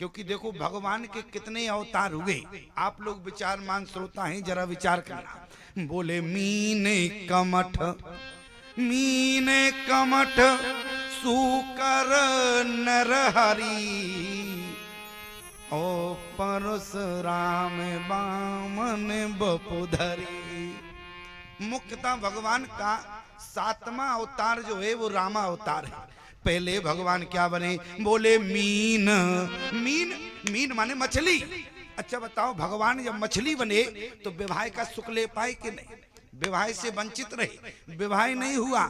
क्योंकि देखो भगवान के कितने अवतार हुए, आप लोग विचारमान श्रोता हैं, जरा विचार करना। बोले मीने कमठ, मीने कमठ सूकर नरहरि, ओ परशुराम बामन बपुधरी। मुख्यतः भगवान का 7वां अवतार जो है वो रामा अवतार है। पहले भगवान क्या बने? बोले मीन। मीन, मीन माने मछली। अच्छा बताओ, भगवान जब मछली बने तो विवाह का सुख ले पाए कि नहीं? विवाह से वंचित रहे, विवाह नहीं हुआ।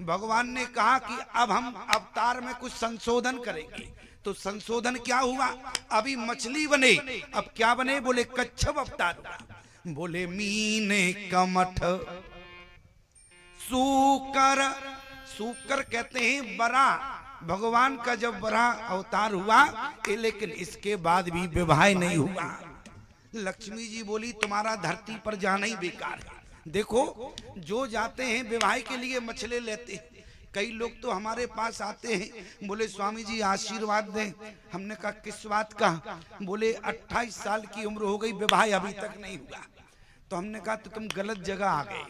भगवान ने कहा कि अब हम अवतार में कुछ संशोधन करेंगे। तो संशोधन क्या हुआ? अभी मछली बने, अब क्या बने? बोले कच्छप अवतार हुआ। बोले मीने कमठ सूकर, सूकर कहते हैं बरा। भगवान का जब बरा अवतार हुआ लेकिन इसके बाद भी विवाह नहीं हुआ। लक्ष्मी जी बोली तुम्हारा धरती पर जाना ही बेकार है। देखो जो जाते हैं विवाह के लिए मछली लेते हैं। कई लोग तो हमारे पास आते हैं, बोले स्वामी जी आशीर्वाद दें। हमने कहा किस बात का? बोले 28 साल की उम्र हो गई, विवाह अभी तक नहीं हुआ। तो हमने कहा तो तुम गलत जगह आ गए।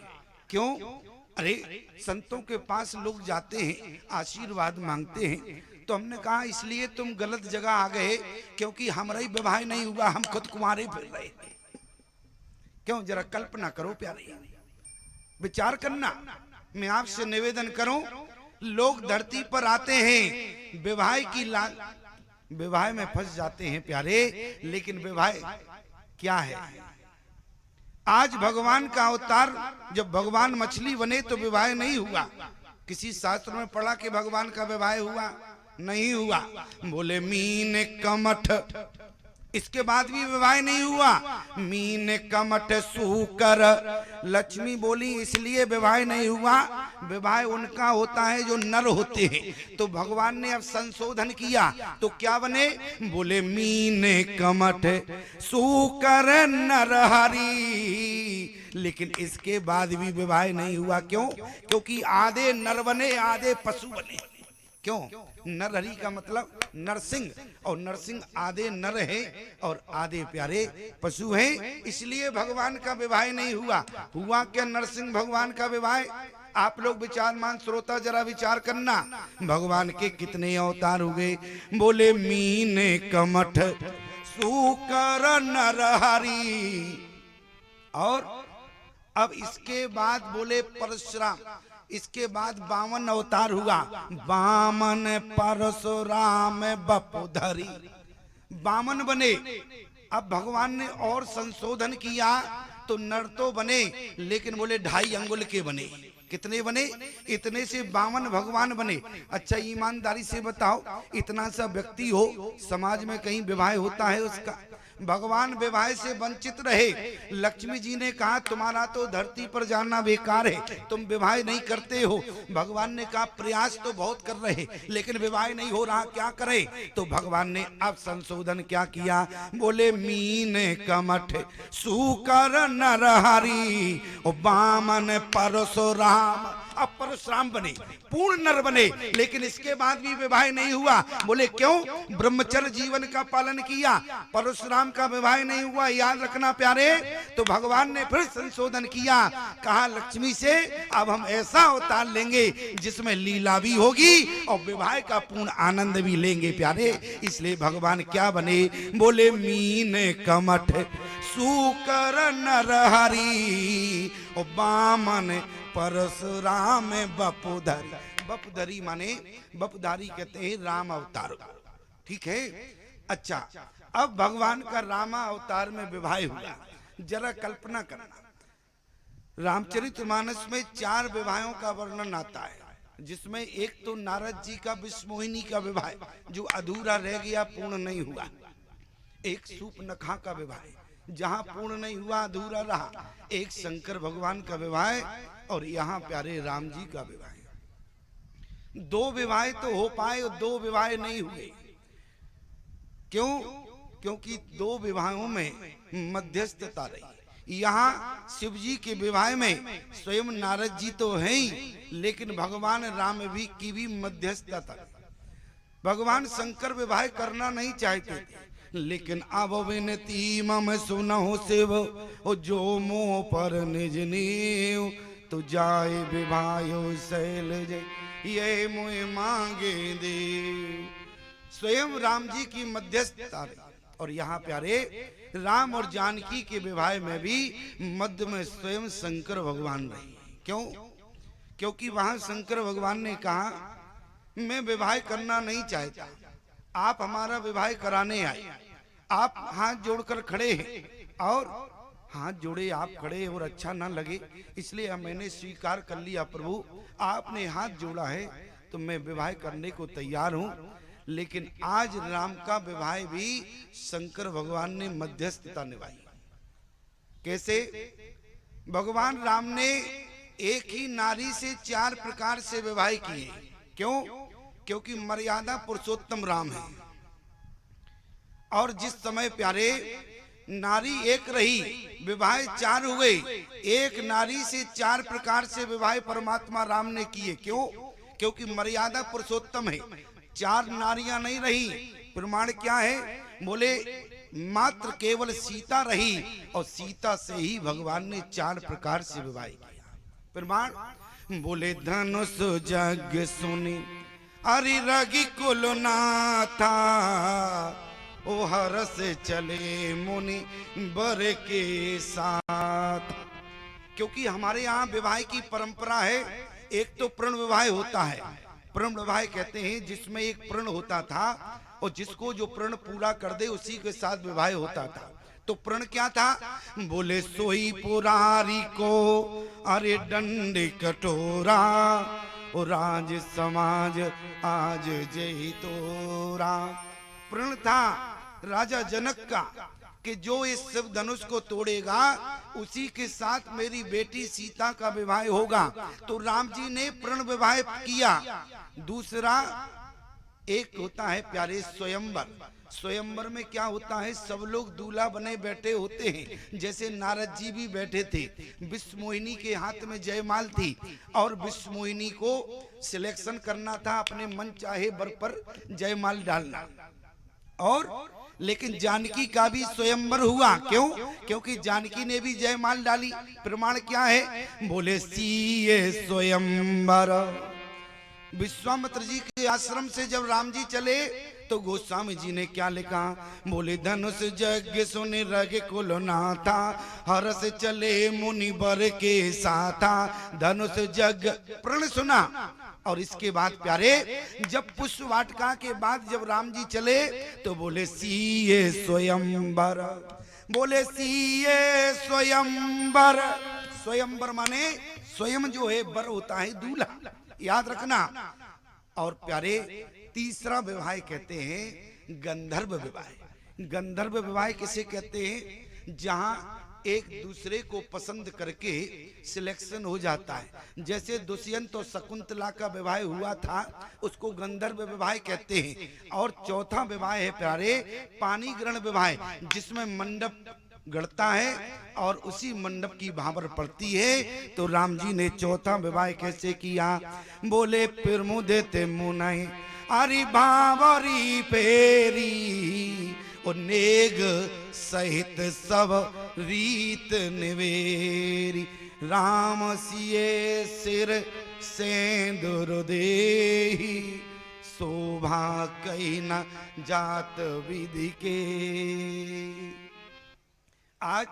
क्यों? अरे संतों के पास लोग जाते हैं, आशीर्वाद मांगते हैं। तो हमने कहा इसलिए तुम गलत जगह आ गए क्योंकि हमारा ही विवाह नहीं हुआ, हम खुद कुंवारे फिर रहे। क्यों? जरा कल्पना करो प्यारे, विचार करना। मैं आपसे निवेदन करूं, लोग धरती पर आते हैं विवाह की विवाह में फंस जाते हैं प्यारे, लेकिन विवाह क्या है? आज भगवान का अवतार, जब भगवान मछली बने तो विवाह नहीं हुआ। किसी शास्त्र में पढ़ा कि भगवान का विवाह हुआ? नहीं हुआ। बोले मीन कमठ, इसके बाद भी विवाह नहीं हुआ। मीन कमठ सूकर, लक्ष्मी बोली इसलिए विवाह नहीं हुआ, विवाह उनका होता है जो नर होते हैं। तो भगवान ने अब संशोधन किया तो क्या बने? बोले मीन कमठ सूकर नरहरि, लेकिन इसके बाद भी विवाह नहीं हुआ। क्यों? क्योंकि आधे नर बने आधे पशु बने। क्यों? नरहरि का मतलब नरसिंह, और नरसिंह आधे नर है और आधे प्यारे पशु हैं, इसलिए भगवान का विवाह नहीं हुआ। हुआ क्या नरसिंह भगवान का विवाह? आप लोग विचारमान श्रोता जरा विचार करना। भगवान के कितने अवतार हुए? बोले मीन कमठ सूकर नरहरि, और अब इसके बाद बोले परशुराम। इसके बाद 52 अवतार हुआ। वामन परशुराम बपुधरी, 52 बने। अब भगवान ने और संशोधन किया तो नर तो बने लेकिन बोले 2.5 अंगुल के बने। कितने बने? इतने से 52 भगवान बने। अच्छा ईमानदारी से बताओ, इतना सा व्यक्ति हो, समाज में कहीं विवाह होता है उसका? भगवान विवाह से वंचित रहे। लक्ष्मी जी ने कहा तुम्हारा तो धरती पर जाना बेकार है, तुम विवाह नहीं करते हो। भगवान ने कहा प्रयास तो बहुत कर रहे लेकिन विवाह नहीं हो रहा, क्या करें? तो भगवान ने अब संशोधन क्या किया? बोले मीन कमठ सूकर नरहरि, वामन परशुराम। अब परशुराम बने, पूर्ण नर बने, लेकिन इसके बाद भी विवाह नहीं हुआ। बोले क्यों? ब्रह्मचर्य जीवन का पालन किया, परशुराम का विवाह नहीं हुआ। याद रखना प्यारे। तो भगवान ने फिर संशोधन किया, कहा लक्ष्मी से अब हम ऐसा अवतार लेंगे जिसमें लीला भी होगी और विवाह का पूर्ण आनंद भी लेंगे प्यारे। इसलिए भगवान क्या बने? बोले मीन कमठ सूकर नरहरि, वामन परशुराम बपुधरी। बपुधरी माने बपुधारी कहते हैं राम अवतार। ठीक है। अच्छा अब भगवान का रामा अवतार में विवाह हुआ। जरा कल्पना करना, रामचरितमानस में 4 विवाहों का वर्णन आता है, जिसमें एक तो नारद जी का विश्वमोहिनी का विवाह जो अधूरा रह गया, पूर्ण नहीं हुआ। एक सूर्पनखा का विवाह जहां पूर्ण नहीं हुआ, अधूरा रहा। एक शंकर भगवान का विवाह और यहाँ प्यारे राम जी का विवाह। 2 विवाह तो हो पाए और 2 विवाह नहीं हुए। क्यों? क्योंकि 2 विवाहों में मध्यस्थता रही। यहाँ शिव जी के विवाह में स्वयं नारद जी तो हैं ही, लेकिन भगवान राम भी की भी मध्यस्थता। भगवान शंकर विवाह करना नहीं चाहते थे, लेकिन अब विनती मम सुनहु शिव, ओ जो मोह पर निज नीव, तो जाए विवायो शैल जय, ये मुझे मांगे देव। स्वयं राम जी की मध्यस्थता रही, और यहाँ प्यारे राम और जानकी के विवाह में भी मध्य में स्वयं शंकर भगवान रहे। क्यों? क्योंकि वहां शंकर भगवान ने कहा मैं विवाह करना नहीं चाहता, आप हमारा विवाह कराने आए, आप हाथ जोड़कर खड़े हैं, और हाथ जोड़े आप खड़े और अच्छा ना लगे इसलिए मैंने स्वीकार कर लिया, प्रभु आपने हाथ जोड़ा है तो मैं विवाह करने को तैयार हूं। लेकिन आज राम का विवाह भी शंकर भगवान ने मध्यस्थता निभाई। कैसे? भगवान राम ने एक ही नारी से 4 प्रकार से विवाह किए। क्यों? क्योंकि मर्यादा पुरुषोत्तम राम है, और जिस समय प्यारे नारी एक रही, विवाह 4 हुए, एक नारी से 4 प्रकार से विवाह परमात्मा राम ने किए। क्यों? क्योंकि मर्यादा पुरुषोत्तम है, 4 नारियां नहीं रही। प्रमाण क्या है? बोले मात्र केवल सीता रही, और सीता से ही भगवान ने 4 प्रकार से विवाह किया। प्रमाण बोले धनुष जग सुनी अरि रगि कुल नाथा, ओ हरस चले मुनि बर के साथ। क्योंकि हमारे यहाँ विवाह की परंपरा है, एक तो प्रण विवाह होता है। प्रण विवाह कहते हैं जिसमें एक प्रण होता था, और जिसको जो प्रण पूरा कर दे उसी के साथ विवाह होता था। तो प्रण क्या था? बोले सोई पुरारी को अरे दंड कटोरा, ओ राज समाज आज जय तोरा। प्रण था राजा जनक का कि जो इस शिव धनुष को तोड़ेगा उसी के साथ मेरी बेटी सीता का विवाह होगा। तो राम जी ने प्रण विवाह किया। दूसरा एक होता है प्यारे स्वयंवर। स्वयंवर में क्या होता है? सब लोग दूल्हा बने बैठे होते हैं, जैसे नारद जी भी बैठे थे। विश्व मोहिनी के हाथ में जयमाल थी, और विश्व मोहिनी को सिलेक्शन करना था, अपने मन चाहे वर पर जयमाल डालना। और लेकिन जानकी का भी स्वयंवर हुआ। क्यों? क्योंकि जानकी ने भी जयमाल डाली। प्रमाण क्या है? बोले सीए स्वयंवर। विश्वामित्र जी के आश्रम से जब राम जी चले तो गोस्वामी जी ने क्या लिखा? बोले धनुष जग सुन रग कुल नाथा, हरस चले मुनि बर के साथा। धनुष जग प्रण सुना, और इसके बाद प्यारे जब पुष्प वाटिका के बाद जब राम जी चले तो बोले सीए स्वयंवर। बोले सीए स्वयंवर। स्वयंवर माने स्वयं जो है वर होता है दूल्हा, याद रखना। और प्यारे तीसरा विवाह कहते हैं गंधर्व विवाह। गंधर्व विवाह किसे कहते हैं? जहां एक दूसरे को पसंद करके सिलेक्शन हो जाता है। जैसे दुष्यंत और शकुंतला का विवाह हुआ था, उसको गंधर्व विवाह कहते हैं। और चौथा विवाह है प्यारे पानी ग्रहण विवाह, जिसमें मंडप गढ़ता है और उसी मंडप की भावर पड़ती है। तो राम जी ने चौथा विवाह कैसे किया? बोले फिर मुदे ते मुनई अरि भावरी फेरी, और नेग सहित सब रीत निवेरी। राम सिए सिर सेंदुर देहि, शोभा कही न जात विधि के। आज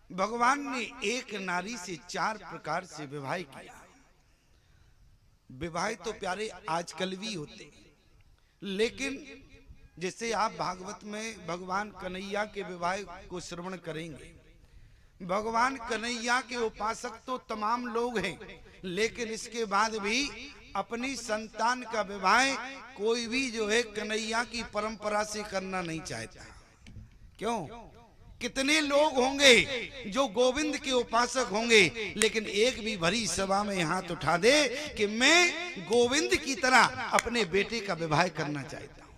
भगवान ने एक नारी से 4 प्रकार से विवाह किया। विवाह तो प्यारे आजकल भी होते, लेकिन जैसे आप भागवत में भगवान कन्हैया के विवाह को श्रवण करेंगे, भगवान कन्हैया के उपासक तो तमाम लोग हैं, लेकिन इसके बाद भी अपनी संतान का विवाह कोई भी जो है कन्हैया की परंपरा से करना नहीं चाहता। क्यों? कितने लोग होंगे जो गोविंद के उपासक होंगे, लेकिन एक भी भरी सभा में हाथ उठा दे कि मैं गोविंद की तरह अपने बेटे का विवाह करना चाहता हूं।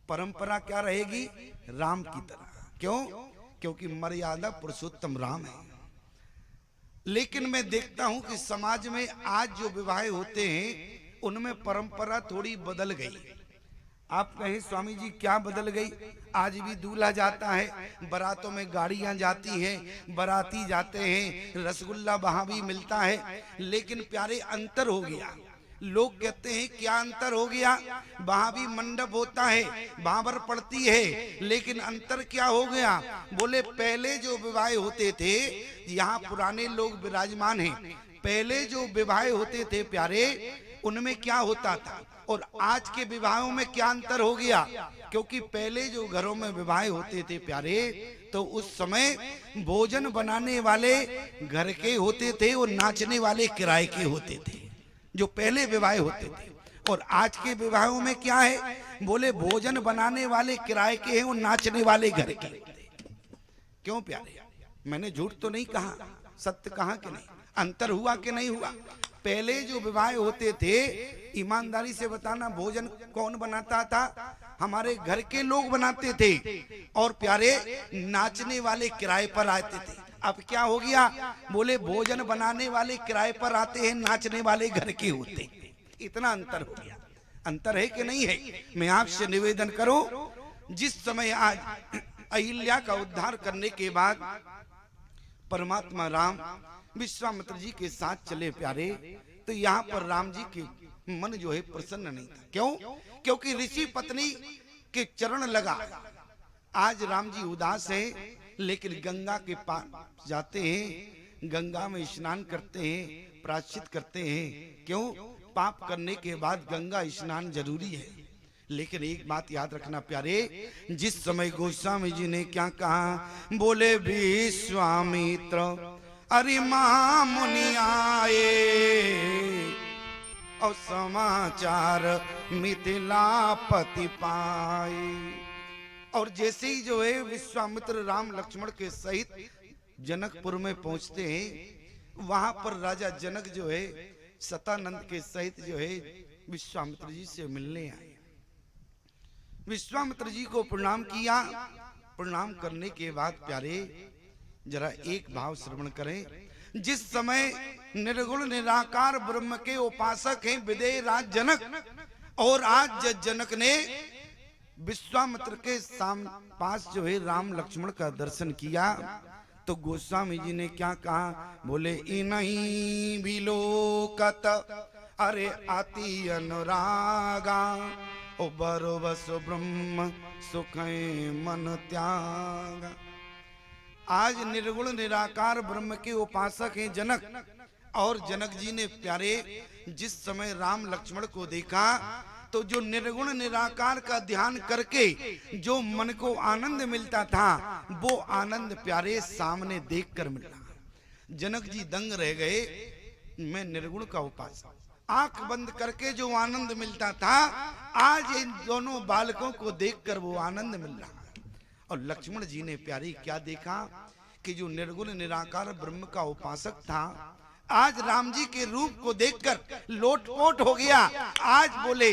परंपरा क्या रहेगी? राम की तरह। क्यों? क्योंकि मर्यादा पुरुषोत्तम राम है। लेकिन मैं देखता हूं कि समाज में आज जो विवाह होते हैं उनमें परंपरा थोड़ी बदल गई। आप कहें स्वामी जी क्या बदल गई? आज भी दूल्हा जाता है, बारातों में गाड़ियां जाती हैं, बाराती जाते हैं, रसगुल्ला वहां भी मिलता है, लेकिन प्यारे अंतर हो गया। लोग कहते हैं क्या अंतर हो गया? वहां भी मंडप होता है, बाबर पड़ती है, लेकिन अंतर क्या हो गया? बोले पहले जो विवाह होते थे, यहाँ पुराने लोग विराजमान हैं, पहले जो विवाह होते थे प्यारे, उनमें क्या होता था और आज के विवाहों में क्या अंतर हो गया? क्योंकि पहले जो घरों में विवाह होते थे प्यारे, तो उस समय भोजन बनाने वाले घर के होते थे और नाचने वाले किराए के होते थे, जो पहले विवाह होते थे। और आज के विवाहों में क्या है? बोले भोजन बनाने वाले किराए के हैं और नाचने वाले घर के। क्यों प्यारे? मैंने झूठ तो नहीं कहा, सत्य कहा कि नहीं? अंतर हुआ कि नहीं हुआ? पहले जो विवाह होते थे, ईमानदारी से बताना, भोजन कौन बनाता था? हमारे घर के लोग बनाते थे, और प्यारे नाचने वाले किराए पर आते थे। अब क्या हो गया? बोले भोजन बनाने वाले किराए पर आते हैं, नाचने वाले घर के होते। इतना अंतर हो गया। अंतर है कि नहीं है? मैं आपसे निवेदन करूं, जिस समय आज अहिल्या का उद्धार करने के बाद परमात्मा राम विश्वामित्र जी के साथ चले प्यारे, तो यहाँ पर राम जी के मन जो है प्रसन्न नहीं था। क्यों? क्योंकि ऋषि पत्नी के चरण लगा। आज राम जी उदास है, लेकिन गंगा के पास जाते हैं, गंगा में स्नान करते हैं, प्रायश्चित करते हैं। क्यों? पाप करने के बाद गंगा स्नान जरूरी है। लेकिन एक बात याद रखना प्यारे, जिस समय गोस्वामी जी ने क्या कहा? बोले विश्वामित्र अरे मां मुनि आए और समाचार मिथिलापति पाए। और जैसे ही जो है विश्वामित्र राम लक्ष्मण के सहित जनकपुर में पहुंचते हैं, वहां पर राजा जनक जो है सतानंद के सहित जो है विश्वामित्र जी से मिलने आए। विश्वामित्र जी को प्रणाम किया। प्रणाम करने के बाद प्यारे जरा एक भाव श्रवण करें। जिस समय निर्गुण निराकार ब्रह्म के उपासक हैं विदेह राज जनक, और आज जनक ने विश्वामित्र के पास जो है राम लक्ष्मण का दर्शन किया, तो गोस्वामी जी ने क्या कहा? बोले इन्हीं विलोकत अरे अति अनुरागा ओ बरो बसो ब्रह्म सुख मन त्यागा। आज निर्गुण निराकार ब्रह्म के उपासक हैं जनक, और जनक जी ने प्यारे जिस समय राम लक्ष्मण को देखा, तो जो निर्गुण निराकार का ध्यान करके जो मन को आनंद मिलता था, वो आनंद प्यारे सामने देखकर मिला। जनक जी दंग रह गए, मैं निर्गुण का उपासक, आंख बंद करके जो आनंद मिलता था, आज इन दोनों बालकों को देखकर वो आनंद मिल रहा। और लक्ष्मण जी ने प्यारी क्या देखा कि जो निर्गुण निराकार ब्रह्म का उपासक था, आज राम जी के रूप को देखकर लोटपोट हो गया। आज बोले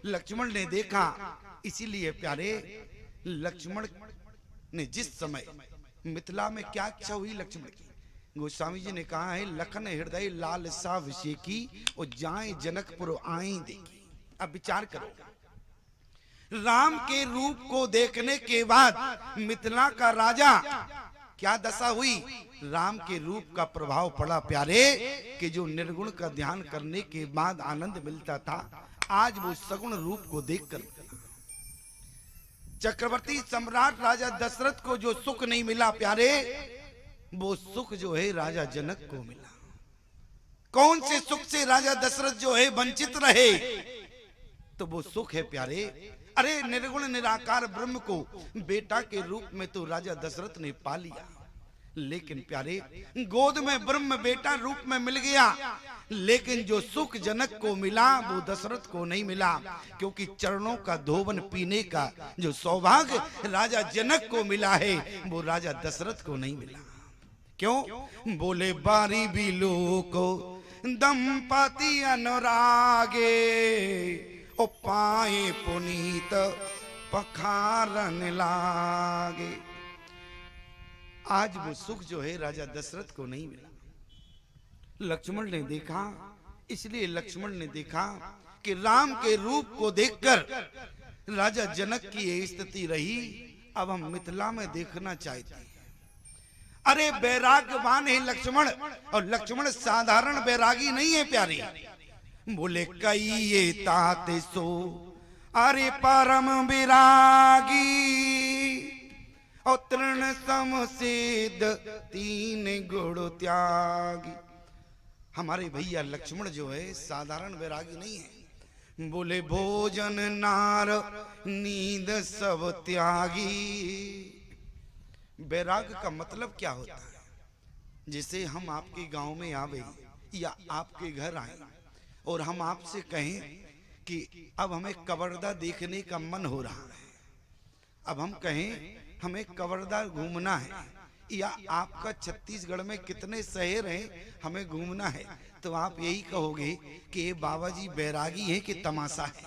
लक्ष्मण ने देखा। इसीलिए प्यारे लक्ष्मण ने जिस समय मिथिला में क्या इच्छा हुई लक्ष्मण की, गोस्वामी जी ने कहा है लखन हृदय लाल सा विषय की और जाए जनकपुर आई देखी। अब विचार करो, राम के रूप को देखने के बाद मिथिला का राजा क्या दशा हुई? राम के रूप का प्रभाव पड़ा प्यारे, कि जो निर्गुण का ध्यान करने के बाद आनंद मिलता था, आज वो सगुण रूप को देखकर। चक्रवर्ती सम्राट राजा दशरथ को जो सुख नहीं मिला प्यारे, वो सुख जो है राजा जनक को मिला। कौन से सुख से राजा दशरथ जो है वंचित रहे? तो वो सुख है प्यारे, अरे निर्गुण निराकार ब्रह्म को बेटा के रूप में तो राजा दशरथ ने पा लिया, लेकिन प्यारे गोद में ब्रह्म बेटा रूप में मिल गया, लेकिन जो सुख जनक को मिला वो दशरथ को नहीं मिला, क्योंकि चरणों का धोवन पीने का जो सौभाग्य राजा जनक को मिला है, वो राजा दशरथ को नहीं मिला। क्यों? बोले बारी बिलो को दंपति अनुरागे ओ पाए पुनीत पखारन लागे। आज वो सुख जो है राजा दशरथ को नहीं मिला। लक्ष्मण ने देखा, इसलिए लक्ष्मण ने देखा कि राम के रूप को देखकर राजा जनक की ये स्थिति रही। अब हम मिथिला में देखना चाहते हैं। अरे बैरागवान है लक्ष्मण, और लक्ष्मण साधारण बैरागी नहीं है प्यारे। बोले कई ये ताते सो अरे परम विरागी, और तृण समसिद्ध तीन गुण त्यागी। हमारे भैया लक्ष्मण जो है साधारण वैरागी नहीं है। बोले भोजन नार नींद सब त्यागी। वैराग का मतलब क्या होता है? जैसे हम आपके गांव में आवे या आपके घर आए और हम आपसे कहें कि अब हमें कवर्धा देखने का मन हो रहा है, अब हम कहें हमें कवर्धा घूमना है, या आपका छत्तीसगढ़ में कितने शहर हैं हमें घूमना है, तो आप यही कहोगे कि ये बाबा जी बैरागी है कि तमाशा है।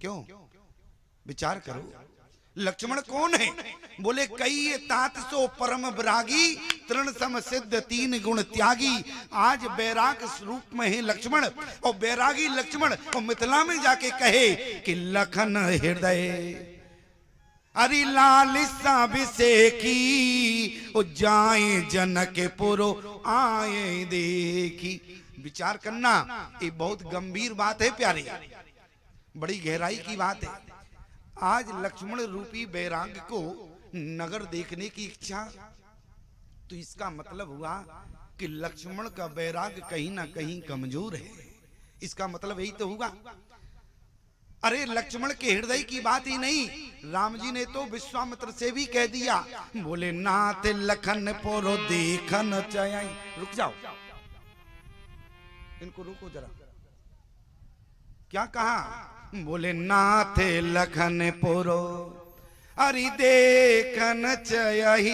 क्यों? विचार करो। लक्ष्मण कौन है? बोले कई तात सो परम विरागी, तृण सम सिद्ध तीन गुण त्यागी। आज बैराग स्वरूप में है लक्ष्मण, और बैरागी लक्ष्मण और मिथिला में जाके कहे कि लखन हृदय अरे लालिसा विसेकी, ओ जाए जनक पुरो आए देखी। विचार करना, ये बहुत गंभीर बात है प्यारे, बड़ी गहराई की बात है। आज लक्ष्मण रूपी बैराग को नगर देखने की इच्छा, तो इसका मतलब हुआ कि लक्ष्मण का बैराग कहीं ना कहीं कमजोर है। इसका मतलब यही तो हुआ। अरे लक्ष्मण के हृदय की बात ही नहीं, राम जी ने तो विश्वामित्र से भी कह दिया। बोले नाथ लखन पोरो देखन चाहे। रुक जाओ, इनको रुको जरा। क्या कहा? बोले नाथ लखन पोरो अरे देखन चाही।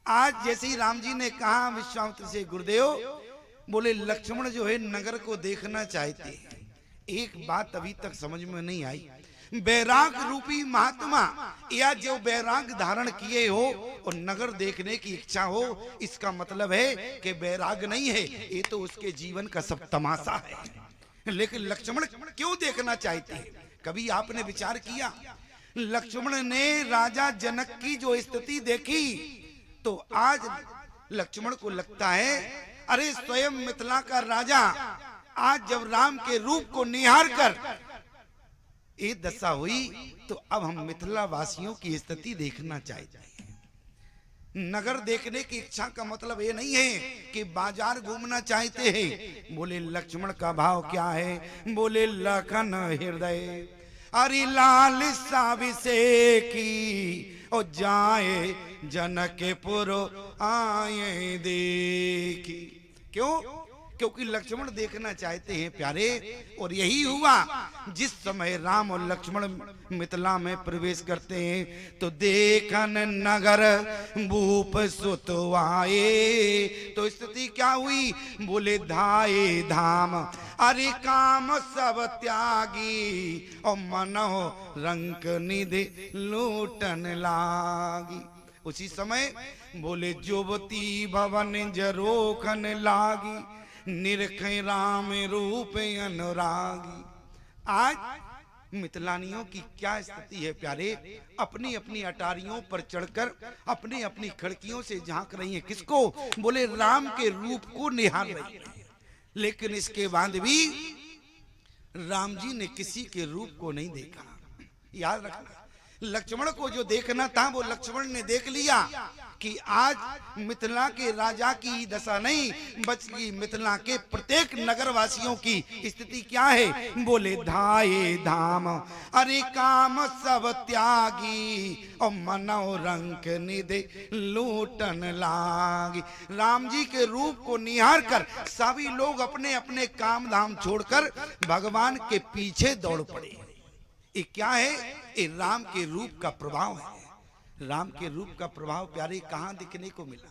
आज जैसे ही राम जी ने कहा विश्वामित्र से, गुरुदेव बोले लक्ष्मण जो है नगर को देखना चाहते हैं। एक बात अभी तक समझ में नहीं आई, बैराग रूपी महात्मा या जो बैराग धारण किए हो और नगर देखने की इच्छा हो, इसका मतलब है कि बैराग नहीं है, ये तो उसके जीवन का सब तमाशा है। लेकिन लक्ष्मण क्यों देखना चाहते हैं? कभी आपने विचार किया? लक्ष्मण ने राजा जनक की जो स्थिति देखी, तो आज लक्ष्मण को लगता है अरे स्वयं मिथिला का राजा आज जब राम के रूप को निहार कर ये दशा हुई, तो अब हम मिथिला वासियों की स्थिति देखना चाहते हैं। नगर देखने की इच्छा का मतलब ये नहीं है कि बाजार घूमना चाहते हैं। बोले लक्ष्मण का भाव क्या है? बोले लखन हृदय अरे लालिसा विसेकी, और जाए जनकपुर आए देखी। क्यों? क्योंकि लक्ष्मण देखना चाहते हैं प्यारे। और यही हुआ जिस समय राम और लक्ष्मण मिथिला में प्रवेश करते हैं, तो देखन नगर भूप सुत आए। तो स्थिति क्या हुई? बोले धाये धाम अरे काम सब त्यागी, और मनो रंक निधि लूटन लागी। उसी समय बोले जुवती भवन जरोखन लागी, निरख राम रूप अनुरागी। आज मिथिलानियों की क्या स्थिति है प्यारे? अपनी अपनी अटारियों पर चढ़कर अपनी अपनी खिड़कियों से झांक रही हैं। किसको? बोले राम के रूप को निहार रही है। लेकिन इसके बाद भी राम जी ने किसी के रूप को नहीं देखा। याद रखना, लक्ष्मण को जो देखना था वो लक्ष्मण ने देख लिया कि आज मिथिला के राजा की दशा नहीं बल्कि मिथिला के प्रत्येक नगरवासियों की स्थिति क्या है? बोले धाये धाम अरे काम सब त्यागी, और मनो रंक निधि लूटन लागी। राम जी के रूप को निहार कर सभी लोग अपने अपने काम धाम छोड़कर भगवान के पीछे दौड़ पड़े। ये क्या है? ये राम के रूप का प्रभाव है। राम के रूप का प्रभाव प्यारे कहां दिखने को मिला?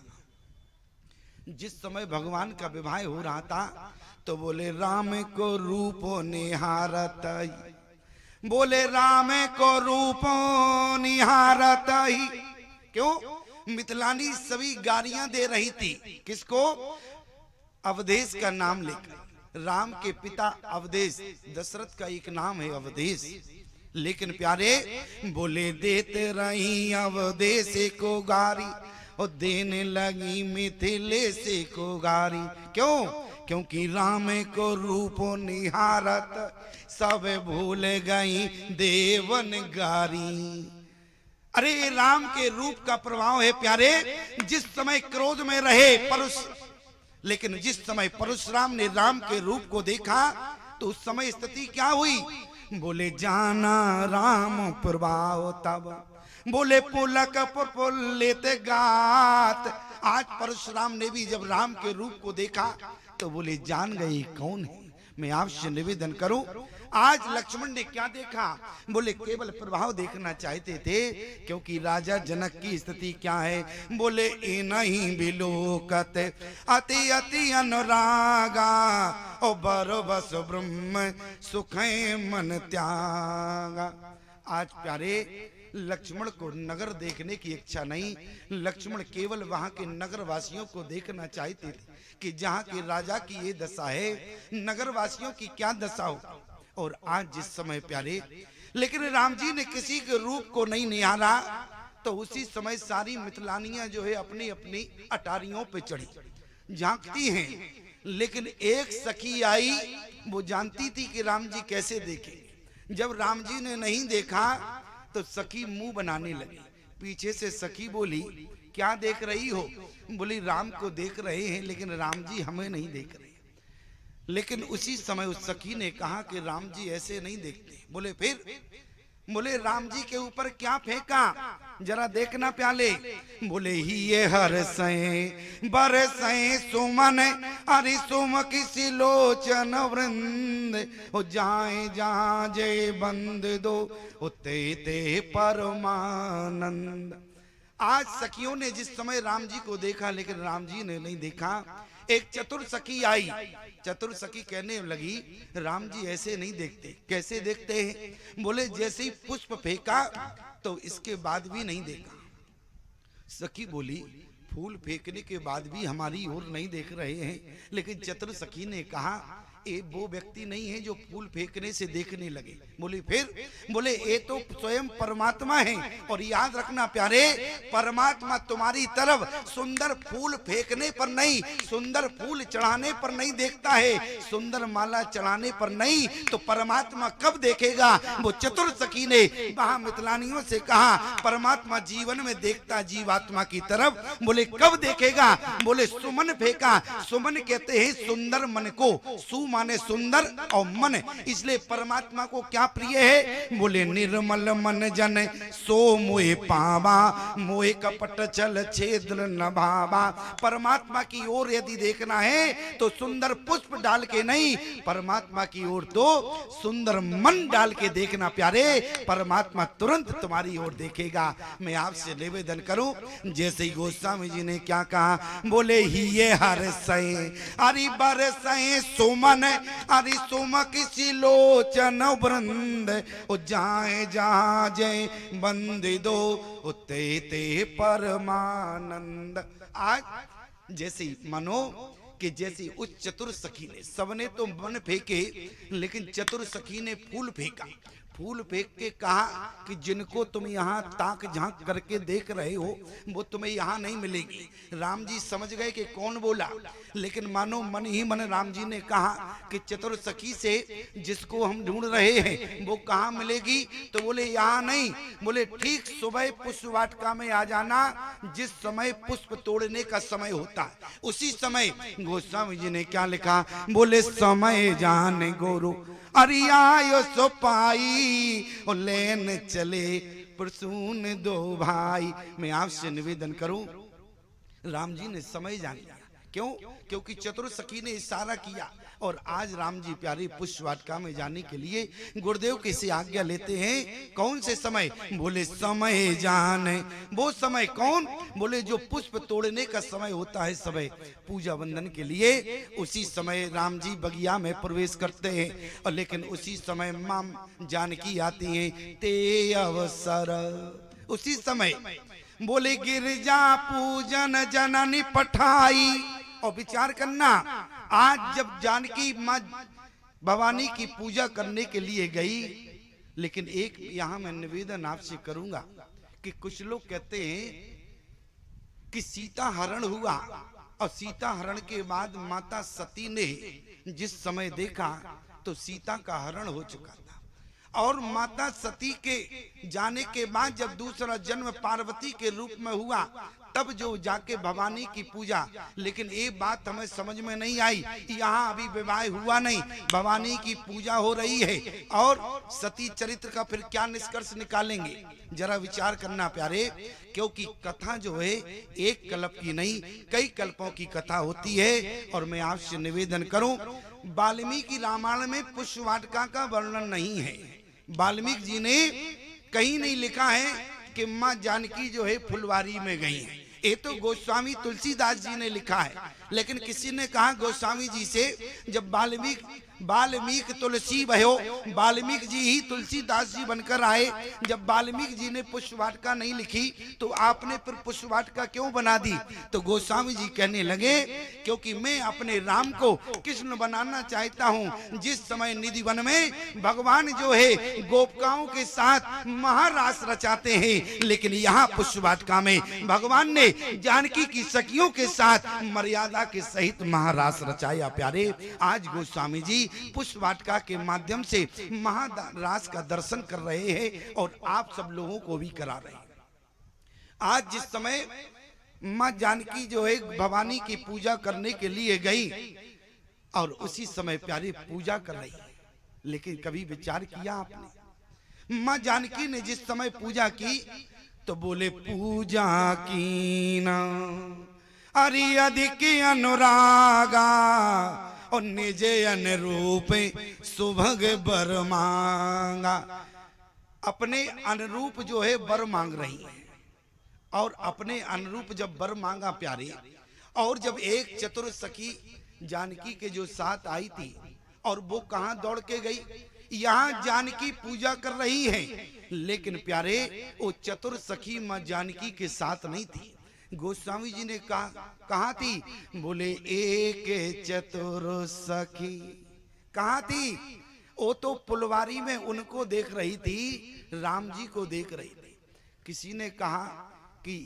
जिस समय भगवान का विवाह हो रहा था, तो बोले राम को रूप निहारत, बोले राम को रूप निहारत ही। क्यों? मिथिलानी सभी गालियां दे रही थी। किसको? अवधेश का नाम लेकर। राम के पिता अवधेश, दशरथ का एक नाम है अवधेश। लेकिन प्यारे बोले देते रही अवधेश को गारी और देने लगी मिथिलेश को गारी। क्यों? क्योंकि राम को रूप निहारत सब भूल गई देवन गारी। अरे राम के रूप का प्रभाव है प्यारे। जिस समय क्रोध में रहे परुष, लेकिन जिस समय परशुराम ने राम के रूप को देखा तो उस समय स्थिति क्या हुई? बोले जाना राम प्रभाव तब, बोले पुलक प्रफुल्लित गात। आज परशुराम ने भी जब राम के रूप को देखा तो बोले जान गए कौन है। मैं आपसे निवेदन करूं, आज लक्ष्मण ने क्या देखा? बोले केवल प्रभाव देखना चाहते थे, क्योंकि राजा जनक की स्थिति क्या है? बोले ए नहीं बिलोकत अति अति अनुरागा ओ बरबस ब्रह्म सुख मन त्यागा। आज प्यारे लक्ष्मण को नगर देखने की इच्छा नहीं, लक्ष्मण केवल वहां के नगर वासियों को देखना चाहते थे कि जहां के राजा की ये दशा है, नगर वासियों की क्या दशा हो। और आज जिस समय प्यारे, लेकिन राम जी ने किसी के रूप को नहीं निहारा, तो उसी समय सारी मिथिलानियां जो है अपनी अपनी अटारियों पे चढ़ी झांकती हैं। लेकिन एक सखी आई, वो जानती थी कि राम जी कैसे देखेंगे। जब राम जी ने नहीं देखा तो सखी मुंह बनाने लगी। पीछे से सखी बोली क्या देख रही हो? बोली राम को देख रहे हैं, लेकिन राम जी हमें नहीं देख रहे। लेकिन उसी समय उस सखी ने कहा कि राम जी ऐसे नहीं देखते। बोले फिर? बोले राम जी के ऊपर क्या फेंका, जरा देखना प्याले। बोले ही ये हर सए बरसए सुमन अरि सुम किसी लोचन वृंद हो जाए जहां जय बंद दो उते ते परमानंद। आज सखियों ने जिस समय राम जी को देखा, लेकिन राम जी ने नहीं देखा। एक चतुर सखी आई, चतुर सखी कहने लगी राम जी ऐसे नहीं देखते। कैसे देखते हैं? बोले जैसे ही पुष्प फेंका तो इसके बाद भी नहीं देखा। सखी बोली फूल फेंकने के बाद भी हमारी ओर नहीं देख रहे हैं। लेकिन चतुर सखी ने कहा ये वो व्यक्ति नहीं है जो फूल फेंकने से देखने लगे। बोली फिर? बोले ये तो स्वयं परमात्मा है। और याद रखना प्यारे, परमात्मा तुम्हारी तरफ सुंदर फूल फेंकने पर नहीं, सुंदर फूल चढ़ाने पर नहीं देखता है, सुंदर माला चढ़ाने पर नहीं। तो परमात्मा कब देखेगा? वो चतुर सखी ने वहां मिथिलानियों से कहा परमात्मा जीवन में देखता जीवात्मा की तरफ। बोले कब देखेगा? बोले सुमन फेंका। सुमन कहते हैं सुंदर मन को, सु माने सुंदर और मन, इसलिए परमात्मा को क्या प्रिय है? बोले निर्मल मन जन सो मोहे पावा मोहे कपट चल छेद्र न भावा। परमात्मा की ओर यदि देखना है तो सुंदर पुष्प डाल के नहीं, परमात्मा की ओर तो सुंदर मन डाल के देखना प्यारे। परमात्मा तुरंत तुम्हारी ओर देखेगा। मैं आपसे निवेदन करूं, जैसे ही गोस्वामी जी ने क्या कहा, बोले ही ये हर सए अरि बरसए सुमन अरि सुम किसी लोचन वृंद ओ जाए जहां जय बंद दो उते ते परमानंद। आज जैसे मानो कि जैसे उस चतुर सखी ने, सबने तो मन फेंके, लेकिन चतुर सखी ने फूल फेंका। फूल फेंक के कहा कि जिनको तुम यहाँ ताक झांक करके देख रहे हो वो तुम्हें यहाँ नहीं मिलेगी। राम जी समझ गए कि कौन बोला, लेकिन मानो मन ही मन राम जी ने कहा कि चतुर सखी से जिसको हम ढूंढ रहे हैं वो कहाँ मिलेगी? तो बोले यहाँ नहीं। बोले ठीक सुबह पुष्प वाटिका में आ जाना, जिस समय पुष्प तोड़ने का समय होता है उसी समय। गोस्वामी जी ने क्या लिखा? बोले समय जाने गोरु अरियायो सो पाई और लेन चले प्रसून दो भाई। मैं आपसे निवेदन करूं, राम जी ने समय जान लिया। क्यों? क्योंकि चतुर सखी ने इशारा किया। और आज राम जी प्यारी पुष्प वाटिका में जाने के लिए गुरुदेव की से आज्ञा लेते हैं। कौन से समय? बोले समय जाने। वो समय कौन? बोले जो पुष्प तोड़ने का समय होता है, समय पूजा वंदन के लिए, उसी समय राम जी बगिया में प्रवेश करते हैं। और लेकिन उसी समय मां जानकी आती हैं ते अवसर। उसी समय बोले गिरजा पूजन जननी पठाई और विचार करना, आज जब जानकी माँ भवानी की पूजा करने के लिए गई, लेकिन एक यहां मैं निवेदन आपसे करूंगा कि कुछ लोग कहते हैं कि सीता हरण हुआ और सीता हरण के बाद माता सती ने जिस समय देखा तो सीता का हरण हो चुका था, और माता सती के जाने के बाद जब दूसरा जन्म पार्वती के रूप में हुआ तब जो जाके भवानी की पूजा, लेकिन एक बात हमें समझ में नहीं आई, यहाँ अभी विवाह हुआ नहीं, भवानी की पूजा हो रही है, और सती चरित्र का फिर क्या निष्कर्ष निकालेंगे, जरा विचार करना प्यारे। क्योंकि कथा जो है एक कल्प की नहीं, कई कल्पों की कथा होती है। और मैं आपसे निवेदन करूं, वाल्मीकि रामायण में पुष्प वाटिका का वर्णन नहीं है। वाल्मीकि जी ने कहीं नहीं लिखा है कि माँ जानकी जो है फुलवारी में गई है, ये तो गोस्वामी तुलसीदास जी ने लिखा है। लेकिन किसी ने कहा गोस्वामी जी से, जब वाल्मीकि तुलसी भयो, वाल्मीकि जी ही तुलसीदास जी बनकर आए, जब वाल्मीकि जी ने पुष्प वाटिका नहीं लिखी तो आपने फिर पुष्प वाटिका क्यों बना दी? तो गोस्वामी जी कहने लगे, क्योंकि मैं अपने राम को कृष्ण बनाना चाहता हूँ। जिस समय निधि वन में भगवान जो है गोपिकाओं के साथ महारास रचाते हैं, लेकिन यहाँ पुष्प वाटिका में भगवान ने जानकी की सखियों के साथ मर्यादा के सहित महारास रचाया। प्यारे, आज गोस्वामी जी पुष्प वाटिका के माध्यम से महारास का दर्शन कर रहे हैं और आप सब लोगों को भी करा रहे हैं। आज जिस समय माँ जानकी जो है भवानी की पूजा करने के लिए गई और उसी समय प्यारे पूजा कर रही है, लेकिन कभी विचार किया आपने, माँ जानकी ने जिस समय पूजा की तो बोले पूजा की ना अरे अधिक अनुरागा और निज अनुरूप सुभग बर मांगा। अपने अनुरूप जो है बर मांग रही है, और अपने अनुरूप जब बर मांगा प्यारे, और जब एक चतुर सखी जानकी के जो साथ आई थी और वो कहां दौड़ के गई, यहाँ जानकी पूजा कर रही है, लेकिन प्यारे वो चतुर सखी माँ जानकी के साथ नहीं थी। गोस्वामी जी ने कहा थी, बोले एक चतुर सखी कहाँ थी? वो तो फुलवारी में उनको देख रही थी, राम जी को देख रही थी। किसी ने कहा कि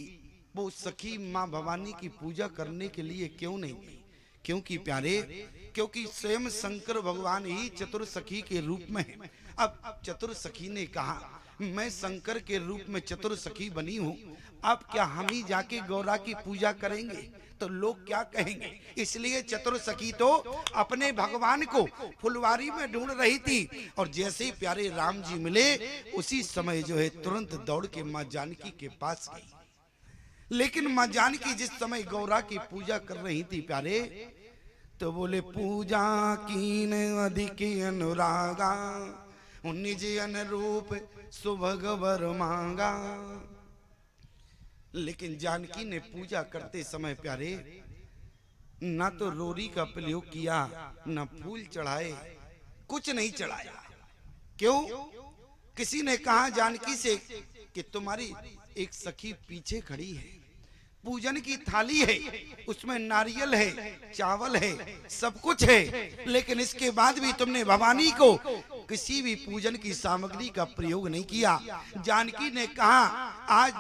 वो सखी माँ भवानी की पूजा करने के लिए क्यों नहीं गई? क्योंकि प्यारे, क्योंकि स्वयं शंकर भगवान ही चतुर सखी के रूप में है। अब चतुर सखी ने कहा, मैं शंकर के रूप में चतुर सखी बनी हूँ, अब क्या हम ही जाके गौरा की पूजा करेंगे तो लोग क्या कहेंगे? इसलिए चतुर सखी तो अपने भगवान को फुलवारी में ढूंढ रही थी, और जैसे ही प्यारे राम जी मिले उसी समय जो है तुरंत दौड़ के माँ जानकी के पास गई। लेकिन माँ जानकी जिस समय गौरा की पूजा कर रही थी प्यारे, तो बोले पूजा कीन अधिक अनुरागा निज अनुरूप सुभग वर मांगा। लेकिन जानकी ने पूजा करते समय प्यारे ना तो रोरी का प्रयोग किया, ना फूल चढ़ाए, कुछ नहीं चढ़ाया। क्यों? किसी ने कहा जानकी से कि तुम्हारी एक सखी पीछे खड़ी है, पूजन की थाली है, उसमें नारियल है, चावल है, सब कुछ है, लेकिन इसके बाद भी तुमने भवानी को किसी भी पूजन की सामग्री का प्रयोग नहीं किया। जानकी ने कहा, आज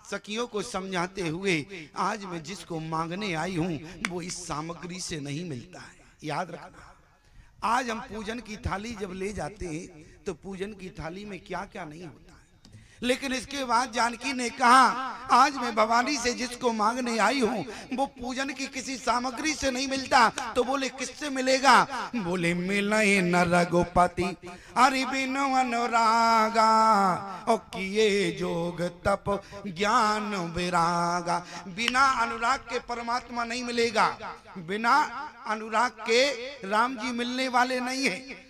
सखियों को समझाते हुए, आज मैं जिसको मांगने आई हूं वो इस सामग्री से नहीं मिलता है। याद रखना, आज हम पूजन की थाली जब ले जाते हैं तो पूजन की थाली में क्या क्या नहीं होता है, लेकिन इसके बाद जानकी ने कहा, आज मैं भवानी से जिसको मांगने आई हूँ वो पूजन की किसी सामग्री से नहीं मिलता। तो बोले किससे मिलेगा? बोले मिले न रघुपति हरि बिनु अनुरागा, और किए जोग तप ज्ञान विरागा। बिना अनुराग के परमात्मा नहीं मिलेगा, बिना अनुराग के राम जी मिलने वाले नहीं है।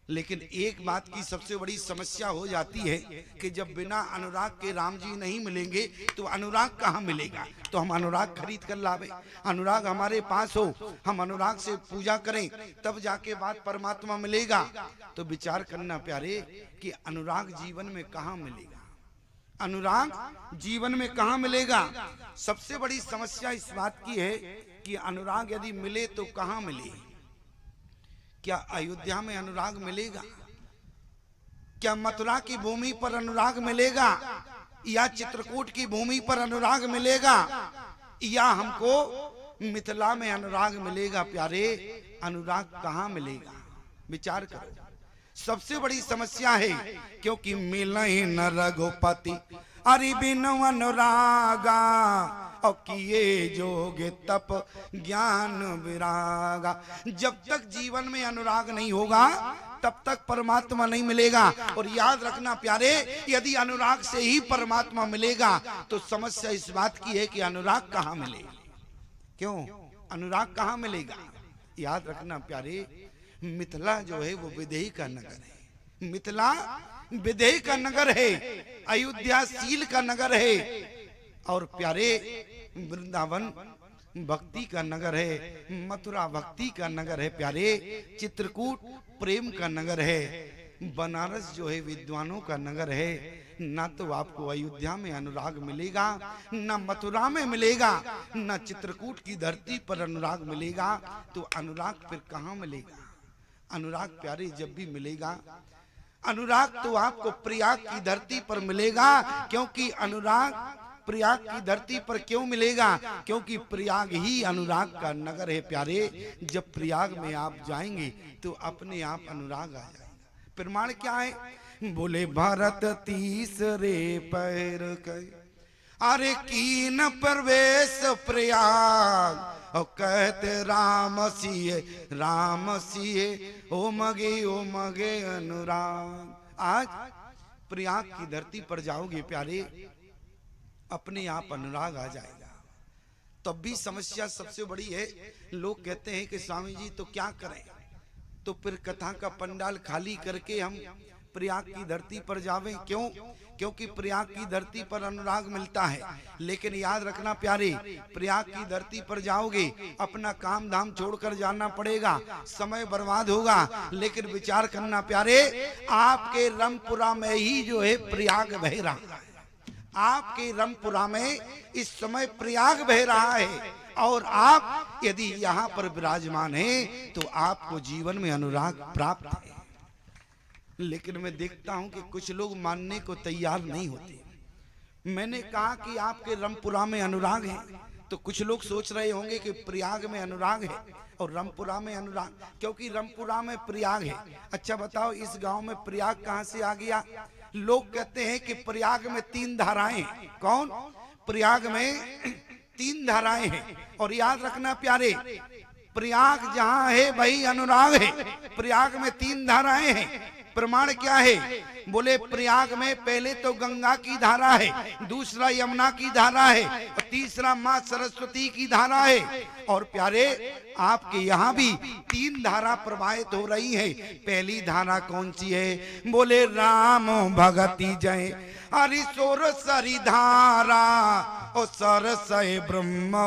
लेकिन एक बात की सबसे बड़ी समस्या हो जाती है कि जब बिना अनुराग के राम जी नहीं मिलेंगे तो अनुराग कहाँ मिलेगा? तो हम अनुराग खरीद कर लावे, अनुराग हमारे पास हो, हम अनुराग से पूजा करें, तब जाके बात परमात्मा मिलेगा। तो विचार करना प्यारे कि अनुराग जीवन में कहाँ मिलेगा? अनुराग जीवन में कहाँ मिलेगा? सबसे बड़ी समस्या इस बात की है कि अनुराग यदि मिले तो कहाँ मिले? क्या अयोध्या में अनुराग मिलेगा? क्या मथुरा की भूमि पर अनुराग मिलेगा? या चित्रकूट की भूमि पर अनुराग मिलेगा? या हमको मिथिला में अनुराग मिलेगा? प्यारे, अनुराग कहाँ मिलेगा? विचार करो। सबसे बड़ी समस्या है, क्योंकि मिले न रघुपति अरि बिनु अनुरागा, और किए जोगे तप ज्ञान विरागा। जब तक जीवन में अनुराग नहीं होगा तब तक परमात्मा नहीं मिलेगा। और याद रखना प्यारे, यदि अनुराग से ही परमात्मा मिलेगा तो समस्या इस बात की है कि अनुराग कहाँ मिलेगा? क्यों अनुराग कहाँ मिलेगा? याद रखना प्यारे, मिथिला जो है वो विदेही का नगर है। मिथिला विदेही का नगर है, अयोध्या शील का नगर है, और प्यारे वृंदावन भक्ति का नगर है, मथुरा भक्ति का नगर है। प्यारे, चित्रकूट प्रेम का नगर है, बनारस जो है विद्वानों का नगर है। ना तो आपको अयोध्या में अनुराग मिलेगा, ना मथुरा में मिलेगा, ना चित्रकूट की धरती पर अनुराग मिलेगा। तो अनुराग फिर कहाँ मिलेगा? अनुराग प्यारे जब भी मिलेगा, अनुराग तो आपको प्रयाग की धरती पर मिलेगा। क्योंकि अनुराग प्रयाग की धरती पर क्यों मिलेगा? क्योंकि प्रयाग ही अनुराग का नगर है। प्यारे, जब प्रयाग में आप जाएंगे तो अपने आप अनुराग आ जाएगा। प्रमाण क्या है? बोले भारत तीसरे पैर के अरे कीन प्रवेश प्रयाग, और कहते राम सिए ओ मगे अनुराग। आज प्रयाग की धरती पर जाओगे प्यारे, अपने आप अनुराग आ जाएगा। तब भी समस्या सबसे बड़ी है, लोग कहते हैं कि स्वामी जी तो क्या करें? तो फिर कथा का पंडाल खाली करके हम प्रयाग की धरती पर जावें। क्यों? क्योंकि प्रयाग की धरती पर अनुराग मिलता है। लेकिन याद रखना प्यारे, प्रयाग की धरती पर जाओगे अपना काम धाम छोड़कर जाना पड़ेगा, समय बर्बाद होगा। लेकिन विचार करना प्यारे, आपके रमपुरा में ही जो है प्रयाग बह रहा है। आपके रमपुरा में इस समय प्रयाग बह रहा है, और आप यदि यहाँ पर विराजमान हैं तो आपको जीवन में अनुराग प्राप्त है। लेकिन मैं देखता हूं कि कुछ लोग मानने को तैयार नहीं होते। मैंने कहा कि आपके रमपुरा में अनुराग है, तो कुछ लोग सोच रहे होंगे कि प्रयाग में अनुराग है और रमपुरा में अनुराग, क्योंकि रमपुरा में प्रयाग है। अच्छा बताओ, इस गांव में प्रयाग कहां से आ गया? लोग कहते हैं कि प्रयाग में 3 धाराएं। कौन? प्रयाग में 3 धाराएं हैं। और याद रखना प्यारे, प्रयाग जहां है वही अनुराग है। प्रयाग में 3 धाराएं हैं। प्रमाण क्या है? बोले प्रयाग में पहले तो गंगा की धारा है, दूसरा यमुना की धारा है, और तीसरा माँ सरस्वती की धारा है। और प्यारे, आपके यहाँ भी 3 धारा प्रवाहित हो रही है। पहली धारा कौन सी है? बोले राम भगति जय हरिशोर सरी धारा, और सरसय ब्रह्म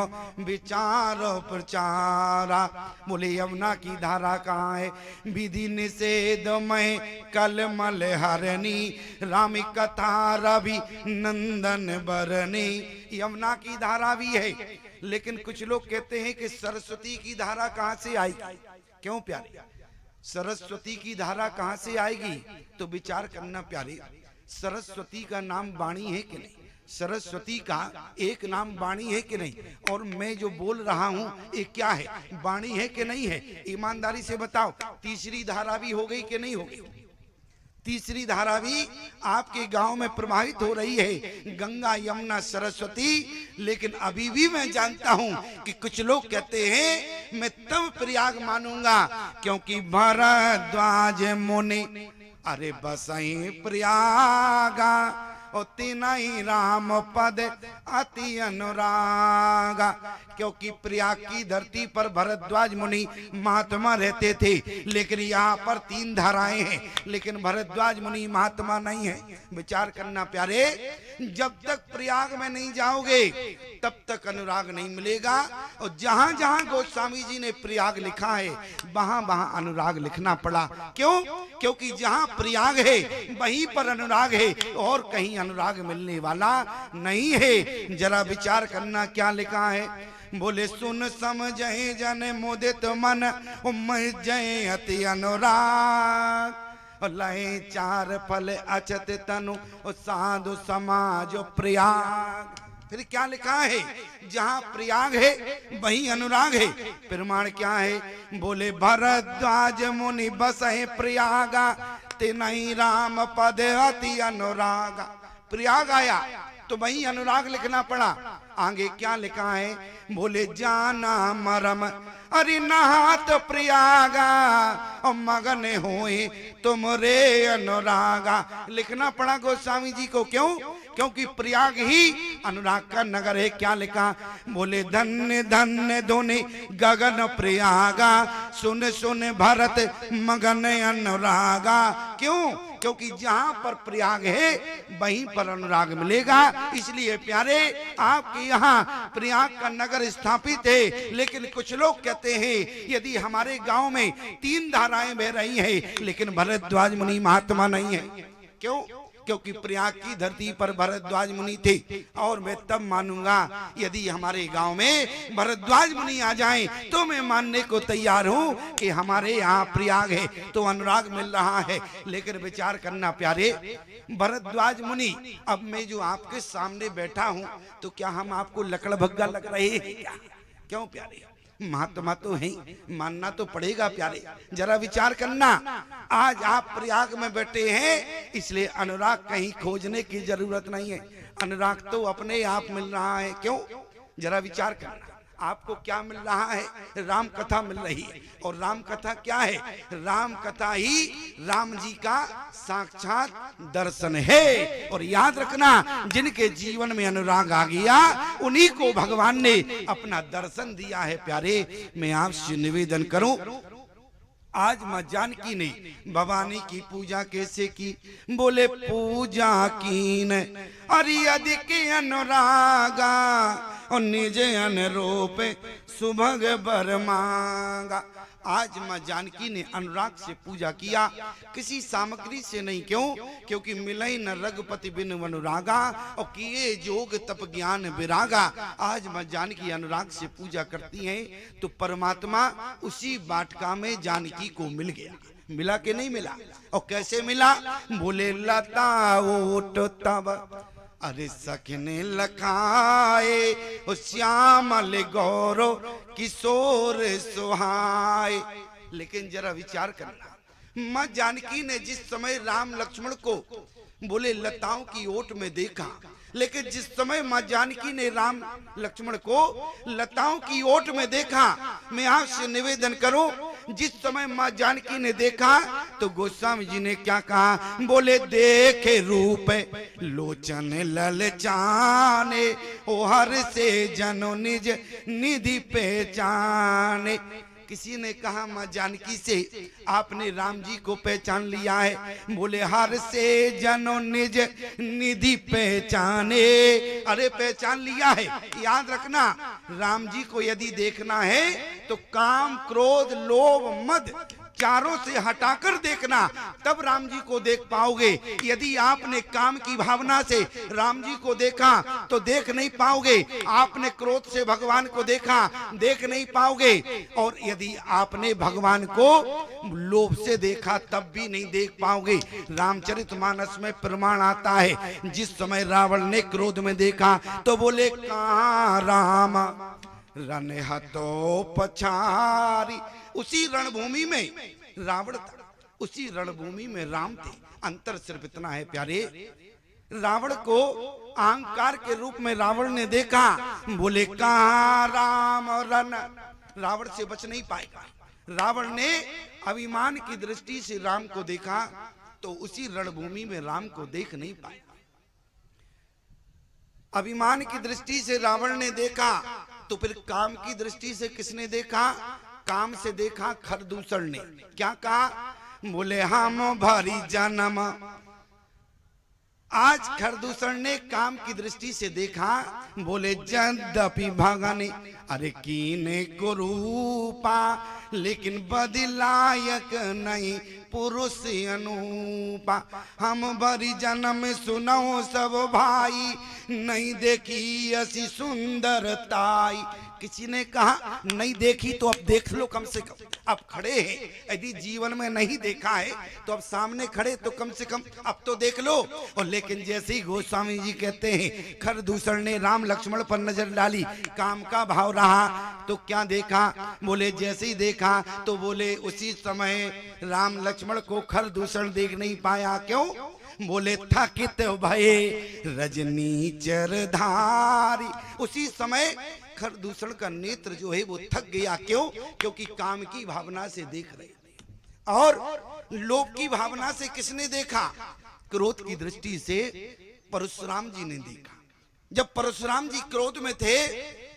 विचार प्रचारा। बोले यमुना की धारा कहाँ है? विधि निषेध में कलमल हरणी, राम कथा रवि नंदन बरनी। यमुना की धारा भी है। लेकिन कुछ लोग कहते हैं कि सरस्वती की धारा कहाँ से आई? क्यों प्यारे? सरस्वती की धारा कहाँ से आएगी? तो विचार करना प्यारे, सरस्वती का नाम वाणी है कि नहीं? सरस्वती का एक नाम वाणी है कि नहीं? और मैं जो बोल रहा हूं ये क्या है? वाणी है कि नहीं है? ईमानदारी से बताओ। तीसरी धारा भी हो गई कि नहीं हो गई? तीसरी धारा भी आपके गांव में प्रवाहित हो रही है, गंगा यमुना सरस्वती। लेकिन अभी भी मैं जानता हूं कि कुछ लोग कहते हैं मैं तब प्रयाग मानूंगा क्योंकि भरद्वाज मुनि अरे बसई प्रयागा, तीनई राम पद अति अनुरागा। क्योंकि प्रयाग की धरती पर भरद्वाज मुनि महात्मा रहते थे। लेकिन यहाँ पर 3 धाराएं हैं, लेकिन भरद्वाज मुनि महात्मा नहीं है। विचार करना प्यारे, जब तक प्रयाग में नहीं जाओगे तब तक अनुराग नहीं मिलेगा। और जहां जहां गोस्वामी जी ने प्रयाग लिखा है वहां वहां अनुराग लिखना पड़ा। क्यों? क्योंकि जहां प्रयाग है वहीं पर अनुराग है, और कहीं अनुराग मिलने वाला नहीं है। जरा विचार करना क्या लिखा है। बोले सुन समझे जन मुदित मन जय अति अनुराग, लय चार फल अचत तनु साधु समाज प्रयाग। फिर क्या लिखा है? जहां प्रयाग है वहीं अनुराग है। प्रमाण क्या है? बोले भरद्वाज मुनि बसहे प्रयागा, तिनहि राम पद अति अनुरागा। प्रयाग आया तो वहीं अनुराग लिखना पड़ा। आगे क्या लिखा है? बोले जाना मरम अरे नहात प्रयागा, और मगन होए तुम रे अनुरागा। लिखना पड़ा गोस्वामी जी को। क्यों? क्योंकि प्रयाग ही अनुराग का नगर है। क्या लिखा? बोले धन्य धन्य धोने गगन प्रयागा, सुन सुन भरत मगन अनुरागा। क्यों? क्योंकि जहां पर प्रयाग है वहीं पर अनुराग मिलेगा। इसलिए प्यारे आपके यहाँ प्रयाग का नगर स्थापित है। लेकिन कुछ लोग कहते हैं यदि हमारे गांव में 3 धाराएं बह रही हैं लेकिन भरद्वाज मुनि महात्मा नहीं है। क्यों? क्योंकि प्रयाग की धरती पर भरद्वाज मुनि थे। और मैं तब मानूंगा यदि हमारे गांव में भरद्वाज मुनि आ जाएं तो मैं मानने को तैयार हूं कि हमारे यहाँ प्रयाग है तो अनुराग मिल रहा है। लेकिन विचार करना प्यारे, भरद्वाज मुनि, अब मैं जो आपके सामने बैठा हूं तो क्या हम आपको लकड़ भग्गा लग रहे हैं क्या? क्यों प्यारे? महात्मा तो है, मानना तो पड़ेगा प्यारे। जरा विचार करना, आज आप प्रयाग में बैठे हैं इसलिए अनुराग कहीं खोजने की जरूरत नहीं है। अनुराग तो अपने आप मिल रहा है। क्यों? जरा विचार करना, आपको क्या मिल रहा है? राम कथा मिल रही है। और राम कथा क्या है? राम कथा ही राम जी का साक्षात दर्शन है। और याद रखना, जिनके जीवन में अनुराग आ गया उन्हीं को भगवान ने अपना दर्शन दिया है। प्यारे, मैं आपसे निवेदन करूं, आज मां जानकी ने भवानी की पूजा कैसे की? बोले पूजा कीन अरि अधिक अनुरागा, और निज अनुरूप सुभग बर मांगा। आज मां जानकी ने अनुराग से पूजा किया, किसी सामग्री से नहीं। क्यों? क्योंकि मिलई न रघुपति बिन अनुरागा, और किए जोग तप ज्ञान विरागा। आज मां जानकी अनुराग से पूजा करती हैं तो परमात्मा उसी वाटिका में जानकी को मिल गया। मिला कि नहीं मिला? और कैसे मिला? बोले लता ओट तब अरे सखने लखाए, श्यामल गौरव किशोर सुहाए। लेकिन जरा विचार करना, मां जानकी ने जिस समय राम लक्ष्मण को बोले लताओं की ओट में देखा, लेकिन जिस समय मां जानकी ने राम लक्ष्मण को लताओं की ओट में देखा, मैं आपसे निवेदन करूं, जिस समय मां जानकी ने देखा तो गोस्वामी जी ने क्या कहा? बोले देखे रूप लोचन ललचाने, ओ हर से जनो निज निधि पहचाने। किसी ने कहा मां जानकी से आपने राम जी को पहचान लिया है। बोले हर से जनो निज निधि पहचाने। अरे पहचान लिया है। याद रखना, राम जी को यदि देखना है तो काम क्रोध लोभ मद चारों से हटाकर देखना, तब राम जी को देख पाओगे। यदि आपने काम की भावना से राम जी को देखा तो देख नहीं पाओगे। आपने क्रोध से भगवान को देखा, देख नहीं पाओगे। और यदि आपने भगवान को लोभ से देखा तब भी नहीं देख पाओगे। रामचरितमानस में प्रमाण आता है, जिस समय रावण ने क्रोध में देखा तो बोले कहाँ राम रण हतो पछारी। उसी रणभूमि में रावण था, उसी रणभूमि में राम थे। अंतर सिर्फ इतना है प्यारे, रावण को अहंकार के रूप में रावण ने देखा, बोले कहाँ राम रण, रावण से बच नहीं पाएगा। रावण ने अभिमान की दृष्टि से राम को देखा तो उसी रणभूमि में राम को देख नहीं पाया। अभिमान की दृष्टि से रावण ने देखा तो फिर काम की दृष्टि से किसने देखा? काम से देखा खरदूषण ने। क्या कहा? बोले हम भारी जन्म आज खरदूषण ने काम की दृष्टि से देखा, बोले यद्यपि भगने अरे कीने को रूपा, लेकिन बदलायक नहीं पुरुष अनूपा। हम भरी जन्म सुनो सब भाई, नहीं देखी ऐसी सुंदरताई। किसी ने कहा नहीं देखी तो अब देख लो कम से कम, अब खड़े हैं, यदि जीवन में नहीं देखा है तो अब सामने खड़े तो कम से कम अब तो देख लो। और लेकिन जैसे ही गोस्वामी जी कहते हैं खरदूषण ने राम लक्ष्मण पर नजर डाली, काम का भाव रहा तो क्या देखा, बोले जैसे ही देखा तो बोले उसी समय राम लक्ष्मण को खरदूषण देख नहीं पाया। क्यों, बोले थकित भये रजनी चरधारी। उसी समय खरदूषण का नेत्र जो है वो थक गया। क्यों, क्योंकि काम की भावना से देख रहे थे। और लोभ की भावना से किसने देखा, क्रोध की दृष्टि से परशुराम जी ने देखा। जब परशुराम जी क्रोध में थे,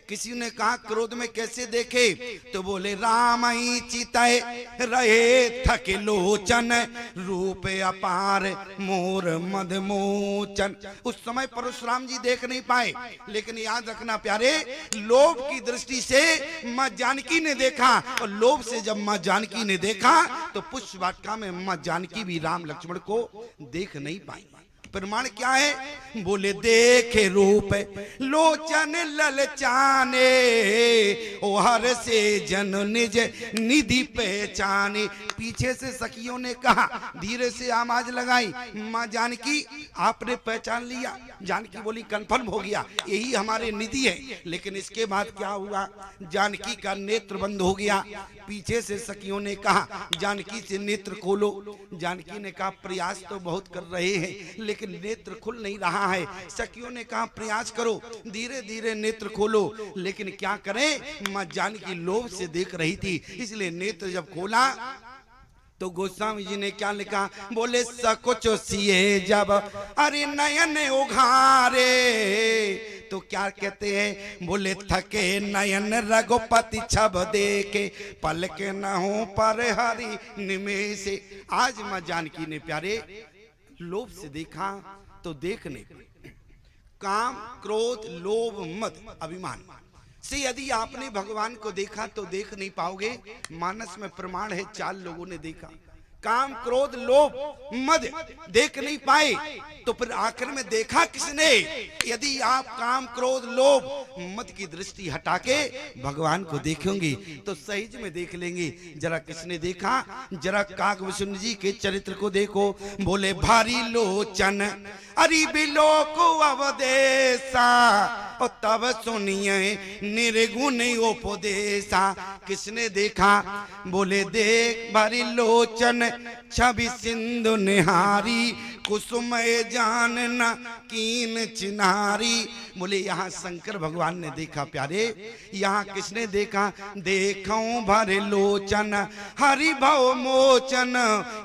किसी ने कहा क्रोध में कैसे देखे, तो बोले राम ही चितय रहे थके लोचन, रूप अपार मोर मदमोचन। उस समय परशुराम जी देख नहीं पाए, लेकिन याद रखना प्यारे, लोभ की दृष्टि से मां जानकी ने देखा, और लोभ से जब मां जानकी ने देखा तो पुष्प वाटिका में मां जानकी भी राम लक्ष्मण को देख नहीं पाई। प्रमाण क्या है, बोले देखे रूप लोचन ललचाने, ओ हर से जन निज निधि पहचाने। पीछे से सखियों ने कहा, धीरे से आवाज लगाई, मां जानकी आपने पहचान लिया। जानकी बोली कंफर्म हो गया, यही हमारे निधि है। लेकिन इसके बाद क्या हुआ, जानकी का नेत्र बंद हो गया। पीछे से सखियों ने कहा जानकी से नेत्र खोलो। जानकी ने कहा प्रयास तो बहुत कर रहे हैं लेकिन नेत्र खुल नहीं रहा है। सखियों ने कहा प्रयास करो, धीरे धीरे नेत्र खोलो। लेकिन क्या करें, मां जानकी लोभ से देख रही थी, इसलिए नेत्र जब खोला तो गोस्वामी जी ने क्या लिखा, बोले सकुच सिए जब अरे नयन उघारे, तो क्या कहते हैं, बोले थके नयन रघुपति छब देखे, पल के न हो पर हरि निमेषे। आज मां जानकी ने प्यारे लोभ से देखा तो देखने, काम क्रोध लोभ मद अभिमान से यदि आपने भगवान को देखा तो देख नहीं पाओगे। मानस में प्रमाण है, 4 लोगों ने देखा, काम क्रोध लोभ मद देख नहीं पाए, तो फिर आखिर में देखा किसने। यदि आप काम क्रोध लोभ मद की दृष्टि हटा के भगवान को देखेंगे तो सहज में देख लेंगे। जरा किसने देखा, जरा काकभूषण जी के चरित्र को देखो। बोले भारी लोचन अरि बिलोक अवदेशा, और तब सुनिए निर्गुण उपदेशा। किसने देखा, बोले देख भारी लोचन छवि सिंधु निहारी, कुसुमय जानन कीन चिनारी। बोले यहाँ शंकर भगवान ने देखा प्यारे। यहाँ किसने देखा, देखो भरे लोचन हरि भव मोचन,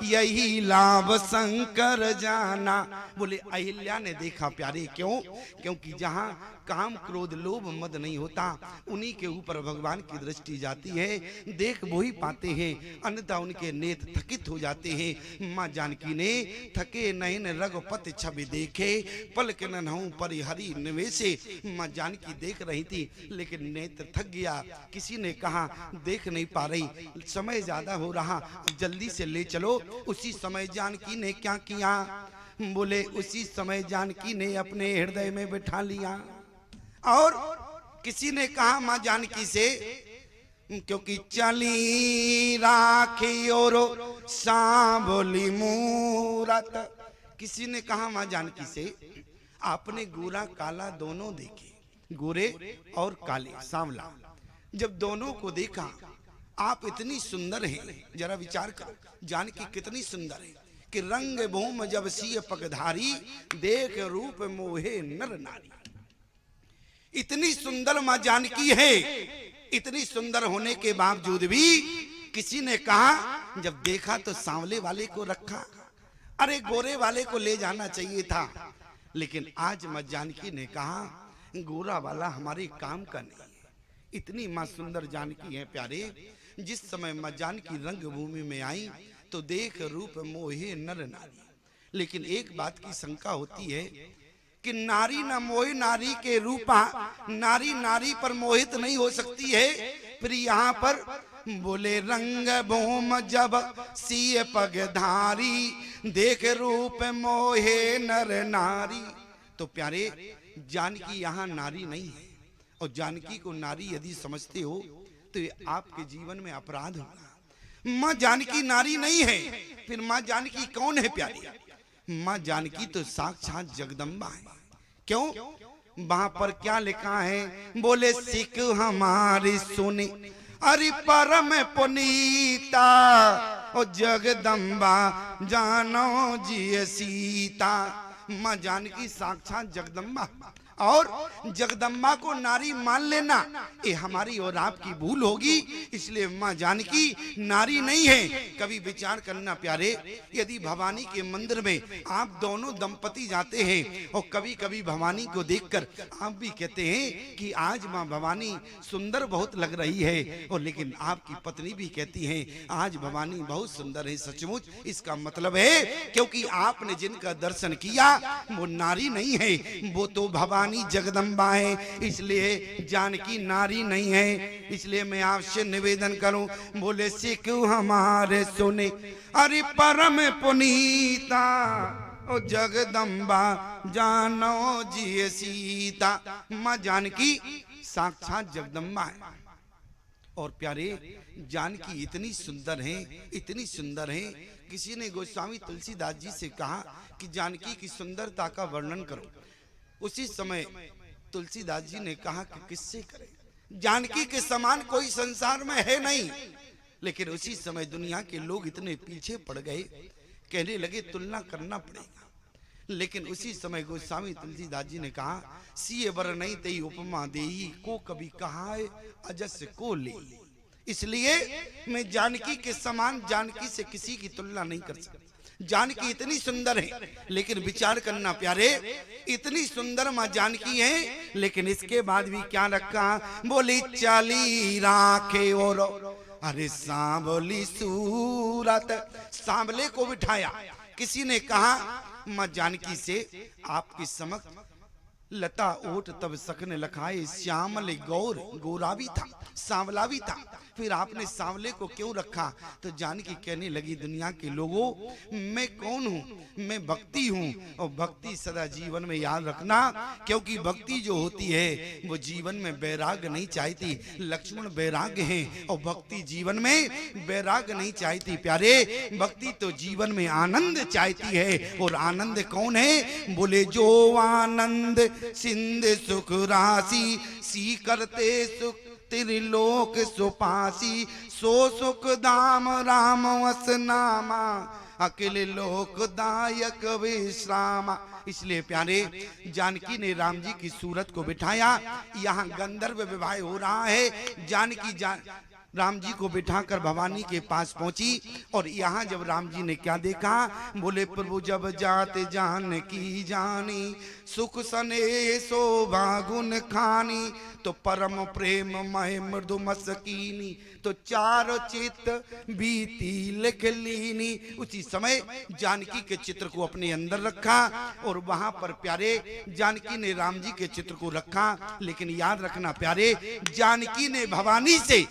यही लाभ शंकर जाना। बोले अहिल्या ने देखा प्यारे। क्यों, क्योंकि जहाँ काम क्रोध लोभ मद नहीं होता उन्हीं के ऊपर भगवान की दृष्टि जाती है, देख वो ही पाते हैं, अन्यथा उनके नेत्र थकित हो जाते हैं। मां जानकी ने थके नयन रघुपति छवि देखे, पल के नन्हु परि हरि निवेशे। मां जानकी देख रही थी लेकिन नेत्र थक गया। किसी ने कहा देख नहीं पा रही, समय ज्यादा हो रहा, जल्दी से ले चलो। उसी समय जानकी ने क्या किया, बोले उसी समय जानकी ने अपने हृदय में बिठा लिया। और किसी ने कहा मां जानकी से, क्योंकि चली राखी और सांबोली मूरत। किसी ने कहा मां जानकी से, आपने गोरा काला दोनों देखे, गोरे और काले सांवला, जब दोनों को देखा आप इतनी सुंदर हैं। जरा विचार करो जानकी कितनी सुंदर है कि रंग भूम जब सिय पगधारी, देख रूप मोहे नर नारी। इतनी सुंदर मां जानकी है, इतनी सुंदर होने के बावजूद भी किसी ने कहा, जब देखा तो सांवले वाले को रखा, अरे गोरे वाले को ले जाना चाहिए था। लेकिन आज मां जानकी ने कहा गोरा वाला हमारे काम का नहीं है। इतनी मां सुंदर जानकी है प्यारे। जिस समय मां जानकी रंग भूमि में आई तो देख रूप मोहे नर नारी, लेकिन एक बात की शंका होती है कि नारी न मोहे नारी के रूपा, नारी नारी पर मोहित नहीं हो सकती है। फिर यहाँ पर बोले रंग भूम जब सिय पगधारी, देख रूप मोहे नर नारी। तो प्यारे, जानकी यहाँ नारी नहीं है, और जानकी को नारी यदि समझते हो तो ये आपके जीवन में अपराध होगा। माँ जानकी नारी नहीं है, फिर माँ जानकी कौन है प्यारी? माँ जानकी तो साक्षात जगदम्बा है। क्यों? वहां पर क्या लिखा है? बोले सिख हमारी सुनी अरे परम पुनीता, और जगदम्बा जानो जी सीता। माँ जानकी साक्षात जगदम्बा, और जगदम्बा को नारी मान लेना ये हमारी और आपकी भूल होगी। इसलिए माँ जानकी नारी नहीं है। कभी विचार करना प्यारे, यदि भवानी के मंदिर में आप दोनों दंपति जाते हैं और कभी कभी भवानी को देखकर आप भी कहते हैं कि आज माँ भवानी सुंदर बहुत लग रही है, और लेकिन आपकी पत्नी भी कहती है आज भवानी बहुत सुंदर है। सचमुच इसका मतलब है क्योंकि आपने जिनका दर्शन किया वो नारी नहीं है, वो तो भवानी जगदम्बा है। इसलिए जानकी नारी नहीं है। इसलिए मैं आपसे निवेदन करूं, बोले सिख हमारे सुने अरे परम पुनीता, ओ जगदम्बा जानो जी सीता। माँ जानकी साक्षात जगदम्बा है। और प्यारे, जानकी इतनी सुंदर है, इतनी सुंदर है। किसी ने गोस्वामी तुलसीदास जी से कहा कि जानकी की सुंदरता का वर्णन करो। उसी समय तुलसीदास जी ने कहा कि किससे करें, जानकी के समान कोई संसार में है नहीं। लेकिन उसी समय दुनिया के लोग इतने पीछे पड़ गए, कहने लगे तुलना करना पड़ेगा। लेकिन उसी समय गोस्वामी तुलसीदास जी ने कहा सिय बर नहीं तई उपमा देई, को कभी कहा है अजस को ले। इसलिए मैं जानकी के समान, जानकी से किसी की तुलना नहीं कर सकता। जानकी इतनी सुंदर है, लेकिन विचार करना प्यारे, इतनी सुंदर माँ जानकी है, लेकिन इसके बाद भी क्या रखा? बोली चाली राखे और अरे सांवली सूरत, सांवले को बिठाया। किसी ने कहा माँ जानकी से आपकी समक्ष लता ओट तब सकने लखाए, श्यामल गौर, गोरा भी था सांवला भी था। फिर आपने सांवले को क्यों रखा? तो जानकी कहने लगी दुनिया के लोगों, मैं कौन हूँ? मैं भक्ति हूँ, और भक्ति सदा जीवन में याद रखना, क्योंकि भक्ति जो होती है वो जीवन में वैराग्य नहीं चाहती। लक्ष्मण वैराग्य हैं और भक्ति जीवन में वैराग्य नहीं चाहती। प्यारे, भक्ति तो जीवन में आनंद चाहती है। और आनंद कौन है? बोले जो आनंद सिंध सुख राशि, सी करते सुख त्रिलोक सुपासी, सो सुख धाम राम वस नामा, अकेले लोकदायक विश्रामा। इसलिए प्यारे, जानकी ने राम जी की सूरत को बिठाया। यहाँ गंधर्व विवाह हो रहा है। जानकी राम जी को बिठाकर भवानी के पास पहुंची, और यहाँ जब राम जी ने क्या देखा? बोले प्रभु जब जाते जान की जानी, सुख सने शोभा गुण खानी, तो परम प्रेम मय मृदु मस्कीनी, तो चार चित बीती लिख लीनी। उसी समय जानकी के चित्र को अपने अंदर रखा, और वहां पर प्यारे जानकी ने राम जी के चित्र को रखा। लेकिन याद रखना प्यारे, जानकी ने भवानी से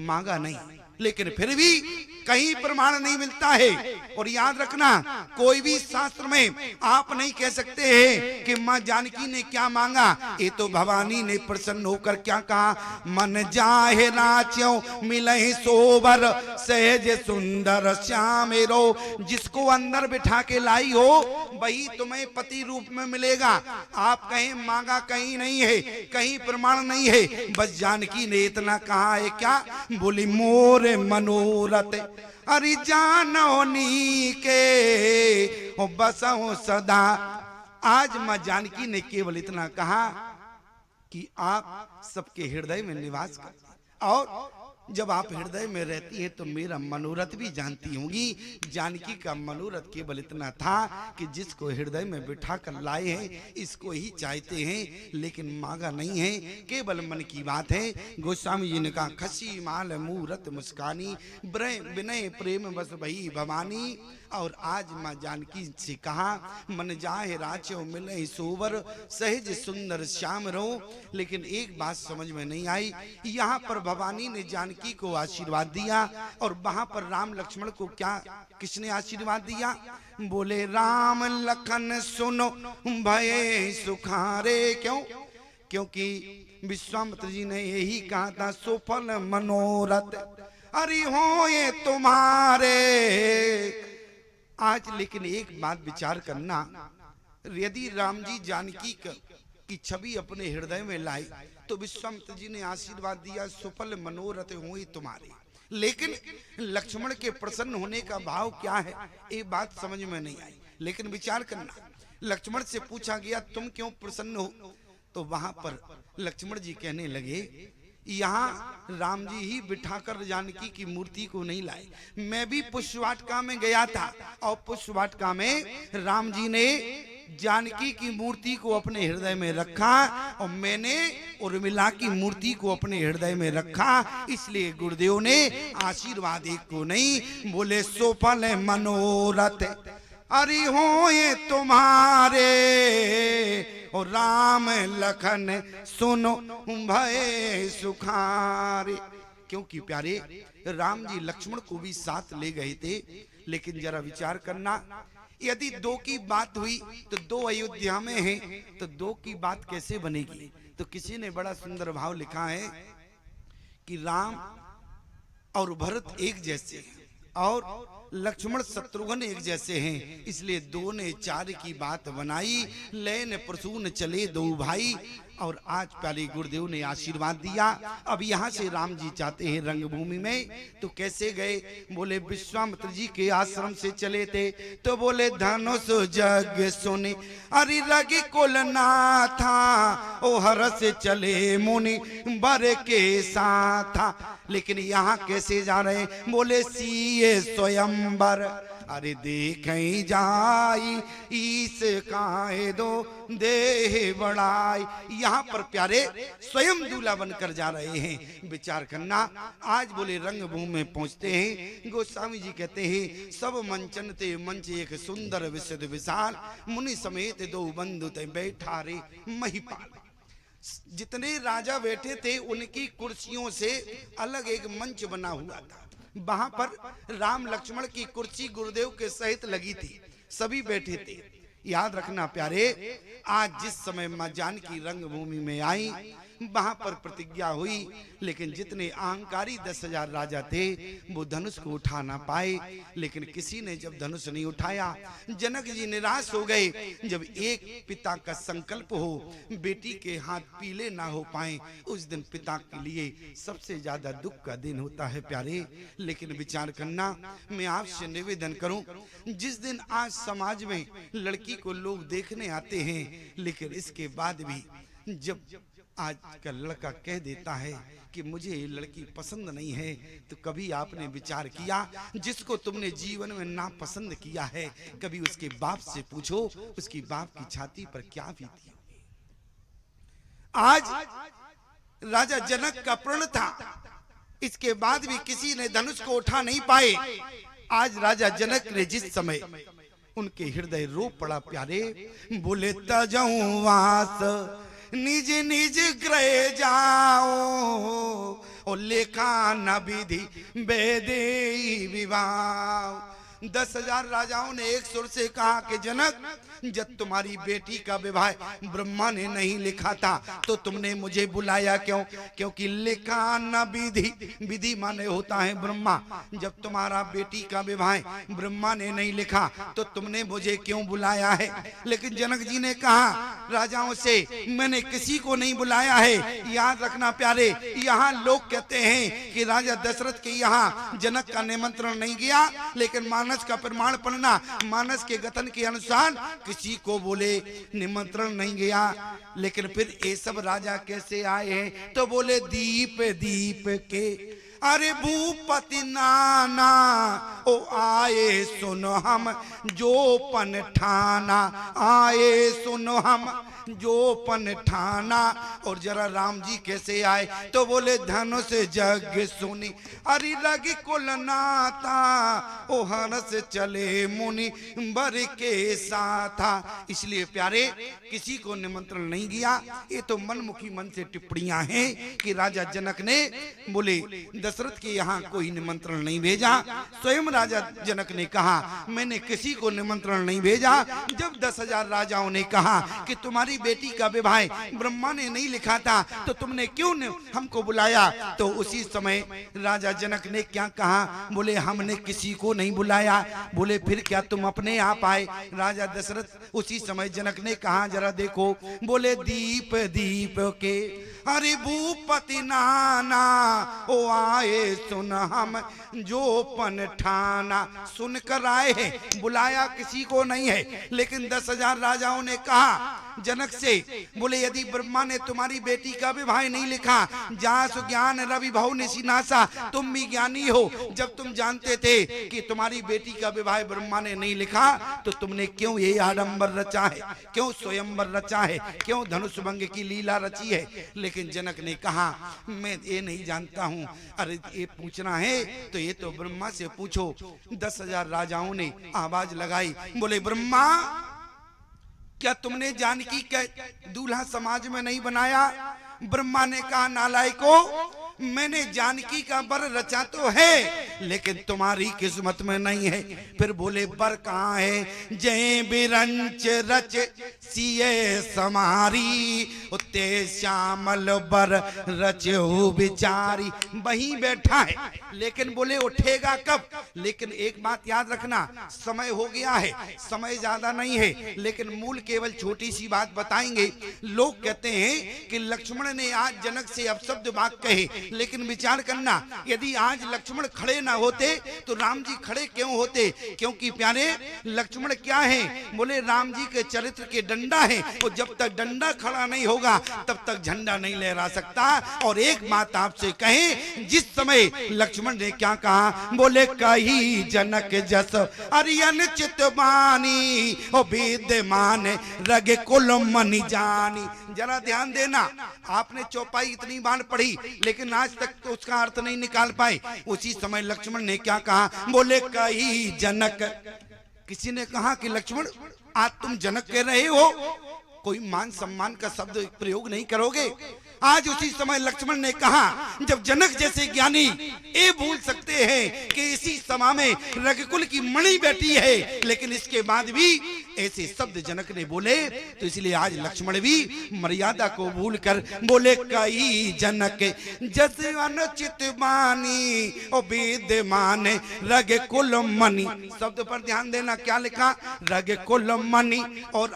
मांगा नहीं, लेकिन फिर भी कहीं प्रमाण नहीं मिलता है। और याद रखना, कोई भी शास्त्र में आप नहीं कह सकते हैं कि माँ जानकी ने क्या मांगा। ये तो भवानी ने प्रसन्न होकर क्या कहा? मन जाहे नाच्यों मिले सोबर, सहज सुंदर श्यामेरो। जिसको अंदर बिठा के लाई हो वही तुम्हें पति रूप में मिलेगा। आप कहीं मांगा कहीं नहीं है, कहीं प्रमाण नहीं है। बस जानकी ने इतना कहा है क्या? बोली मोर मनोरथ अरे जानो नी के हो बसो सदा। आज मां जानकी ने केवल इतना कहा कि आप सबके हृदय में निवास करती, और जब आप हृदय में रहती हैं तो मेरा मनोरथ भी जानती होंगी। जानकी का मनोरथ केवल इतना था कि जिसको हृदय में बिठा कर लाए हैं इसको ही चाहते हैं, लेकिन मांगा नहीं है, केवल मन की बात है। गोस्वामी जी ने कहा खसी माल मूरत मुस्कानी, विनय प्रेम बस भई भवानी, और आज माँ जानकी से कहा मन जाए राचो मिले सोवर सहज सुंदर श्याम रहो। लेकिन एक बात समझ में नहीं आई, यहाँ पर भवानी ने जानकी को आशीर्वाद दिया और वहां पर राम लक्ष्मण को क्या किसने आशीर्वाद दिया? बोले राम लखन सुनो भय सुखारे। क्यों? क्योंकि विश्वामित्र जी ने यही कहा था सुफल मनोरथ अरे हो ये तुम्हारे। आज लेकिन एक बात विचार करना, यदि राम जी जानकी की छवि अपने हृदय में लाई तो विश्वामित्र जी ने आशीर्वाद दिया सुफल मनोरथ हो ये तुम्हारे। लेकिन लक्ष्मण के प्रसन्न होने का भाव क्या है, ये बात समझ में नहीं आई। लेकिन विचार करना, लक्ष्मण से पूछा गया तुम क्यों प्रसन्न हो, तो वहां पर लक्ष्मण जी कहने लगे यहाँ राम जी ही बिठाकर जानकी की मूर्ति को नहीं लाए। मैं भी पुष्पवाटिका में गया था और पुष्पवाटिका में राम जी ने जानकी की मूर्ति को अपने हृदय में रखा और मैंने उर्मिला की मूर्ति को अपने हृदय में रखा। इसलिए गुरुदेव ने आशीर्वाद एक को नहीं, बोले सोफल मनोरथ अरे हो ये तुम्हारे और राम लखन सुनो भय सुखारे। क्योंकि प्यारे राम जी लक्ष्मण को भी साथ ले गए थे। लेकिन जरा विचार करना, यदि दो की बात हुई तो दो अयोध्या में हैं, तो दो की बात कैसे बनेगी? तो किसी ने बड़ा सुंदर भाव लिखा है कि राम और भरत एक जैसे हैं और लक्ष्मण शत्रुघ्न एक जैसे हैं। इसलिए दो ने चार की बात बनाई, लैन प्रसून चले दो भाई। और आज प्यारे गुरुदेव ने आशीर्वाद दिया। अब यहाँ से राम जी चाहते हैं रंगभूमि में, तो कैसे गए? बोले विश्वामित्र जी के आश्रम से चले थे तो बोले धनुष जग सुने अरे रग कुल नाथा ओ हरस चले मुनि बर के साथा। लेकिन यहाँ कैसे जा रहे? बोले सीए स्वयंवर अरे देखें जाई ईस काहे दो देह बड़ाई। यहाँ पर प्यारे स्वयं दूल्हा बनकर जा रहे हैं। विचार करना, आज बोले रंगभूमि में पहुंचते हैं। गोस्वामी जी कहते हैं सब मंचन ते मंच एक सुंदर विशद विशाल मुनि समेत दो बंधु ते बैठा रे महिपाल। जितने राजा बैठे थे उनकी कुर्सियों से अलग एक मंच बना हुआ था। वहां पर राम लक्ष्मण की कुर्सी गुरुदेव के सहित लगी थी, सभी बैठे थे। याद रखना प्यारे, आज जिस समय मां जानकी रंगभूमि में आई वहां पर प्रतिज्ञा हुई, लेकिन जितने अहंकारी 10,000 राजा थे वो धनुष को उठा ना पाए। लेकिन किसी ने जब धनुष नहीं उठाया, जनक जी निराश हो गए। जब एक पिता का संकल्प हो बेटी के हाथ पीले ना हो पाए, उस दिन पिता के लिए सबसे ज्यादा दुख का दिन होता है प्यारे। लेकिन विचार करना, मैं आपसे निवेदन करूं, जिस दिन आज समाज में लड़की को लोग देखने आते हैं, लेकिन इसके बाद भी जब आज का लड़का कह देता है कि मुझे ये लड़की पसंद नहीं है, तो कभी आपने विचार किया जिसको तुमने जीवन में ना पसंद किया है, कभी उसके बाप से पूछो उसकी बाप की छाती पर क्या बीती होगी। आज राजा जनक का प्रण था, इसके बाद भी किसी ने धनुष को उठा नहीं पाए। आज राजा जनक ने जिस समय उनके हृदय रो पड़ा प्यारे, बोले तजऊ वास निज निज गृह जाओ और लेखा न विधि बेदे विवाह। 10,000 राजाओं ने एक सुर से कहा कि जनक, जब तुम्हारी बेटी का विवाह ब्रह्मा ने नहीं लिखा था तो तुमने मुझे बुलाया क्यों? क्योंकि लिखा न विधि, विधि माने होता है ब्रह्मा। जब तुम्हारा बेटी का विवाह ब्रह्मा ने नहीं लिखा तो तुमने मुझे क्यों बुलाया है? लेकिन जनक जी ने कहा राजाओं से, मैंने किसी को नहीं बुलाया है। याद रखना प्यारे, यहाँ लोग कहते हैं कि राजा दशरथ के यहाँ जनक का निमंत्रण नहीं गया, लेकिन मानस का प्रमाण पढ़ना, मानस के गठन के अनुसार किसी को बोले निमंत्रण नहीं गया। लेकिन फिर ये सब राजा कैसे आए हैं? तो बोले दीप दीप के अरे भूपति नाना ओ आए सुनो हम जो पन ठाना, आए सुनो हम जो पन ठाना। और जरा राम जी कैसे आए तो बोले धनुष जग सुनी, अरे रग कुल नाथा ओ हरस चले मुनि बर के साथा। इसलिए प्यारे किसी को निमंत्रण नहीं दिया। ये तो मनमुखी मन से टिप्पणियां हैं कि राजा जनक ने बोले दशरथ के यहाँ कोई निमंत्रण नहीं भेजा। स्वयं राजा जनक ने कहा मैंने किसी को निमंत्रण नहीं भेजा। जब 10,000 राजाओं ने कहा कि तुम्हारी बेटी का विवाह ब्रह्मा ने नहीं लिखा था तो तुमने क्यों हमको बुलाया, तो उसी समय राजा जनक ने क्या कहा, बोले हमने किसी को नहीं बुलाया। बोले फिर क्या तुम अपने आप आए। राजा दशरथ उसी समय जनक ने कहा जरा देखो, बोले दीप दीप के अरे भूपति नाना ओ आए सुन हम जो पन ठाना। सुनकर आए हैं, बुलाया किसी को नहीं है। लेकिन 10,000 राजाओं ने कहा जनक से, बोले यदि ब्रह्मा ने तुम्हारी बेटी का विवाह नहीं लिखा, जासु ज्ञान रवि भव निशिनासा, तुम भी ज्ञानी हो। जब तुम जानते थे कि तुम्हारी बेटी का विवाह ब्रह्मा ने नहीं लिखा तो तुमने क्यों ये आडंबर रचा है, क्यों स्वयंवर रचा है, क्यों धनुष भंग की लीला रची है। लेकिन जनक ने कहा मैं ये नहीं जानता हूँ। अरे ये पूछना है तो ये तो ब्रह्मा से पूछो। 10,000 राजाओं ने आवाज लगाई, बोले ब्रह्मा क्या तुमने जानकी के दूल्हा समाज में नहीं बनाया। ब्रह्मा ने कहा नालायको, मैंने जानकी का बर रचा तो है लेकिन तुम्हारी किस्मत में नहीं है। फिर बोले बर कहाँ है, जय बिरंच रच सिए समारी, उत्ते श्यामल बर रचो बिचारी। वहीं बैठा है लेकिन बोले उठेगा कब। लेकिन एक बात याद रखना, समय हो गया है, समय ज्यादा नहीं है लेकिन मूल केवल छोटी सी बात बताएंगे। लोग कहते हैं कि लक्ष्मण ने आज जनक से अपशब्द बात कहे, लेकिन विचार करना यदि आज लक्ष्मण खड़े ना होते तो राम जी खड़े क्यों होते। क्योंकि प्यारे लक्ष्मण क्या है, बोले राम जी के चरित्र के डंडा है। और जब तक डंडा खड़ा नहीं होगा तब तक झंडा नहीं लहरा सकता। और एक बात आपसे कहें, जिस समय लक्ष्मण ने क्या कहा, बोले कही जनक जस अरियन चितवानी ओ विद्यमान रग कुल मनि जानी। जरा ध्यान देना, आपने चौपाई इतनी बार पढ़ी लेकिन आज तक तो उसका अर्थ नहीं निकाल पाए। उसी समय लक्ष्मण ने क्या कहा, बोले कही जनक। किसी ने कहा कि लक्ष्मण आज तुम जनक कह रहे हो, कोई मान सम्मान का शब्द प्रयोग नहीं करोगे। आज उसी समय लक्ष्मण ने कहा जब जनक जैसे ज्ञानी ये भूल सकते हैं कि इसी सभा में रघुकुल की मणि बैठी है, लेकिन इसके बाद भी ऐसे शब्द जनक ने बोले, तो इसलिए आज लक्ष्मण भी मर्यादा को भूलकर बोले कही जनक जस अनुचित बानी ओ विद्यमान रघुकुल मणि। शब्द पर ध्यान देना, क्या लिखा, रघुकुल मणि। और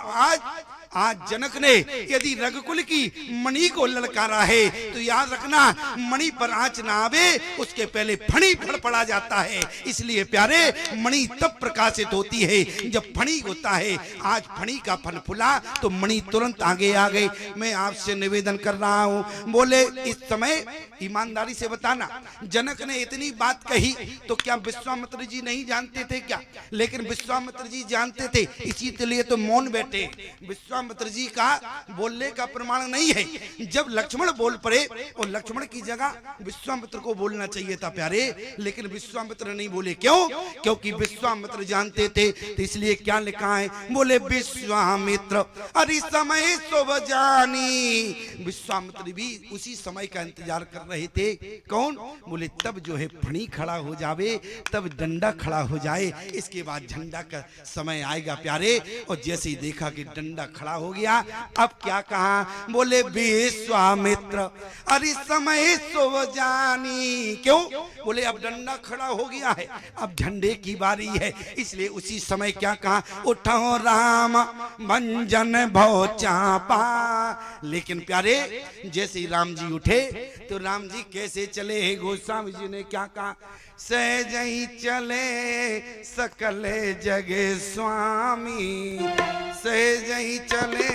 आज जनक ने यदि रघुकुल की मणि को ललकारा है तो याद रखना मणि पर आंच ना आवे उसके पहले फणी फड़फड़ा जाता है। इसलिए प्यारे मणि तब प्रकाशित होती है जब फणी होता है। आज फणी का फन फुला तो मणि तुरंत आगे आ गई। मैं आपसे निवेदन कर रहा हूँ, बोले इस समय ईमानदारी से बताना, जनक ने इतनी बात कही तो क्या विश्वामित्र जी नहीं जानते थे क्या? लेकिन विश्वामित्र जी जानते थे, इसीलिए तो मौन बैठे। विश्वामित्र जी का बोलने का प्रमाण नहीं है। जब लक्ष्मण बोल पड़े और लक्ष्मण की जगह विश्वामित्र को बोलना चाहिए था प्यारे, लेकिन विश्वामित्र नहीं बोले। क्यों? क्योंकि विश्वामित्र जानते थे। तो इसलिए क्या लिखा है, बोले विश्वामित्र अरे समय शुभ जानी। विश्वामित्र भी उसी समय का इंतजार कर रहे थे। कौन? बोले तब जो है फणी खड़ा हो जावे, तब डंडा खड़ा हो जाए, इसके बाद झंडा का समय आएगा प्यारे। और जैसे ही देखा कि डंडा खड़ा हो गया, अब क्या कहा, बोले विश्वामित्र अरे समय शुभ जानी। क्यों? बोले अब डंडा खड़ा हो गया है, अब झंडे की बारी है। इसलिए उसी समय क्या कहा, उठो राम मंजन भव चापा। लेकिन प्यारे जैसे ही राम जी उठे तो राम जी कैसे चले? गोस्वामी जी ने क्या कहा, सहज ही चले सकल जगे स्वामी, सहज ही चले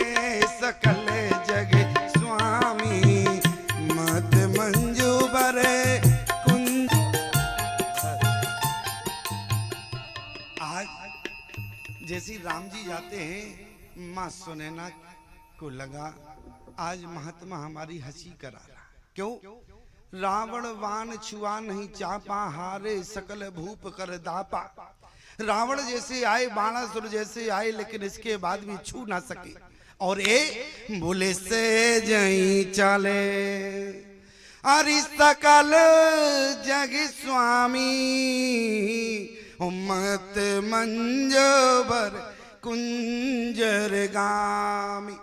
सकल जगे स्वामी, मत मंजू बरे कुंज राम जी जाते हैं, माँ सुनैना को लगा आज महात्मा हमारी हंसी करा रहा। क्यों? रावण वान छुआ नहीं चापा, हारे सकल भूप कर दापा। रावण जैसे आए, बाणासुर जैसे आए, लेकिन इसके बाद भी छू ना सके। और ए बोले से जई चले अरि सकल जग स्वामी, मत मंजबर कुंजर गामी।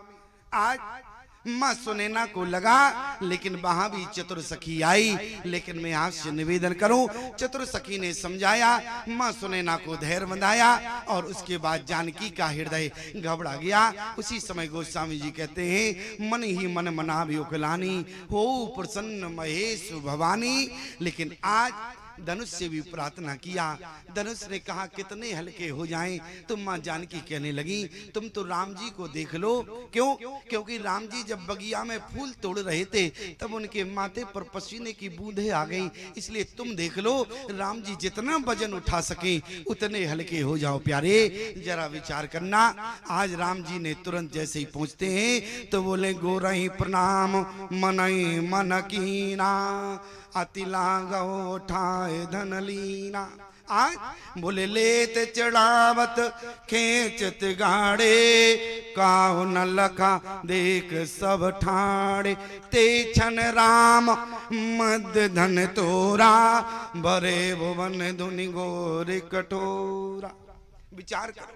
आज माँ सुनैना को लगा, लेकिन वहां भी चतुर सखी आई। लेकिन मैं आपसे निवेदन करूं, चतुर सखी ने समझाया, माँ सुनैना को धैर्य बंधाया, और उसके बाद जानकी का हृदय घबरा गया। उसी समय गोस्वामी जी कहते हैं, मन ही मन मना भी उकलानी, हो प्रसन्न महेश भवानी। लेकिन आज धनुष से भी प्रार्थना किया। धनुष ने कहा कितने हल्के हो जाएं। तुम मां जानकी कहने लगी, तुम तो राम जी को देख लो। क्यों? क्योंकि राम जी जब बगिया में फूल तोड़ रहे थे, तब उनके माथे पर पसीने की बूंदें आ गई। इसलिए तुम देख लो, राम जी जितना वजन उठा सके उतने हल्के हो जाओ। प्यारे जरा विचार करना। आज राम जी ने तुरंत जैसे ही पहुंचते हैं तो बोले, गोरही प्रणाम मनई मन कीना, अति लागो ठाए धन लीना। आज बोले लेत चढ़ावत खेचत गाड़े, काहु न लखा देख सब ठाड़े। ते छन राम मद धन तोरा, भरे भुवन धुनि गोर कटोरा। विचार करो,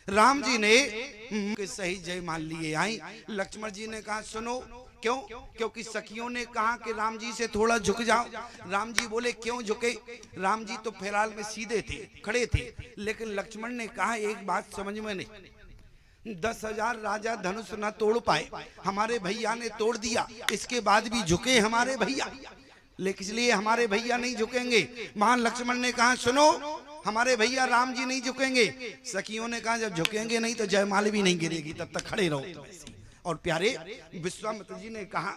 राम जी ने सही जय मान लिए आई। लक्ष्मण जी ने कहा सुनो। क्यों? क्योंकि सखियों ने कहा कि राम जी से थोड़ा झुक जाओ। राम जी बोले क्यों झुके? राम जी तो फिलहाल में सीधे थे, खड़े थे। लेकिन लक्ष्मण ने कहा एक बात समझ में नहीं, 10,000 राजा धनुष न तोड़ पाए, हमारे भैया ने तोड़ दिया, इसके बाद भी झुके हमारे भैया, लेकिन इसलिए हमारे भैया नहीं झुकेंगे। महान लक्ष्मण ने कहा सुनो, हमारे भैया राम जी नहीं झुकेंगे। सखियों ने कहा जब झुकेंगे नहीं तो जयमाल भी नहीं गिरेगी, तब तक खड़े रहो। और प्यारे विश्वामित्र जी ने कहा,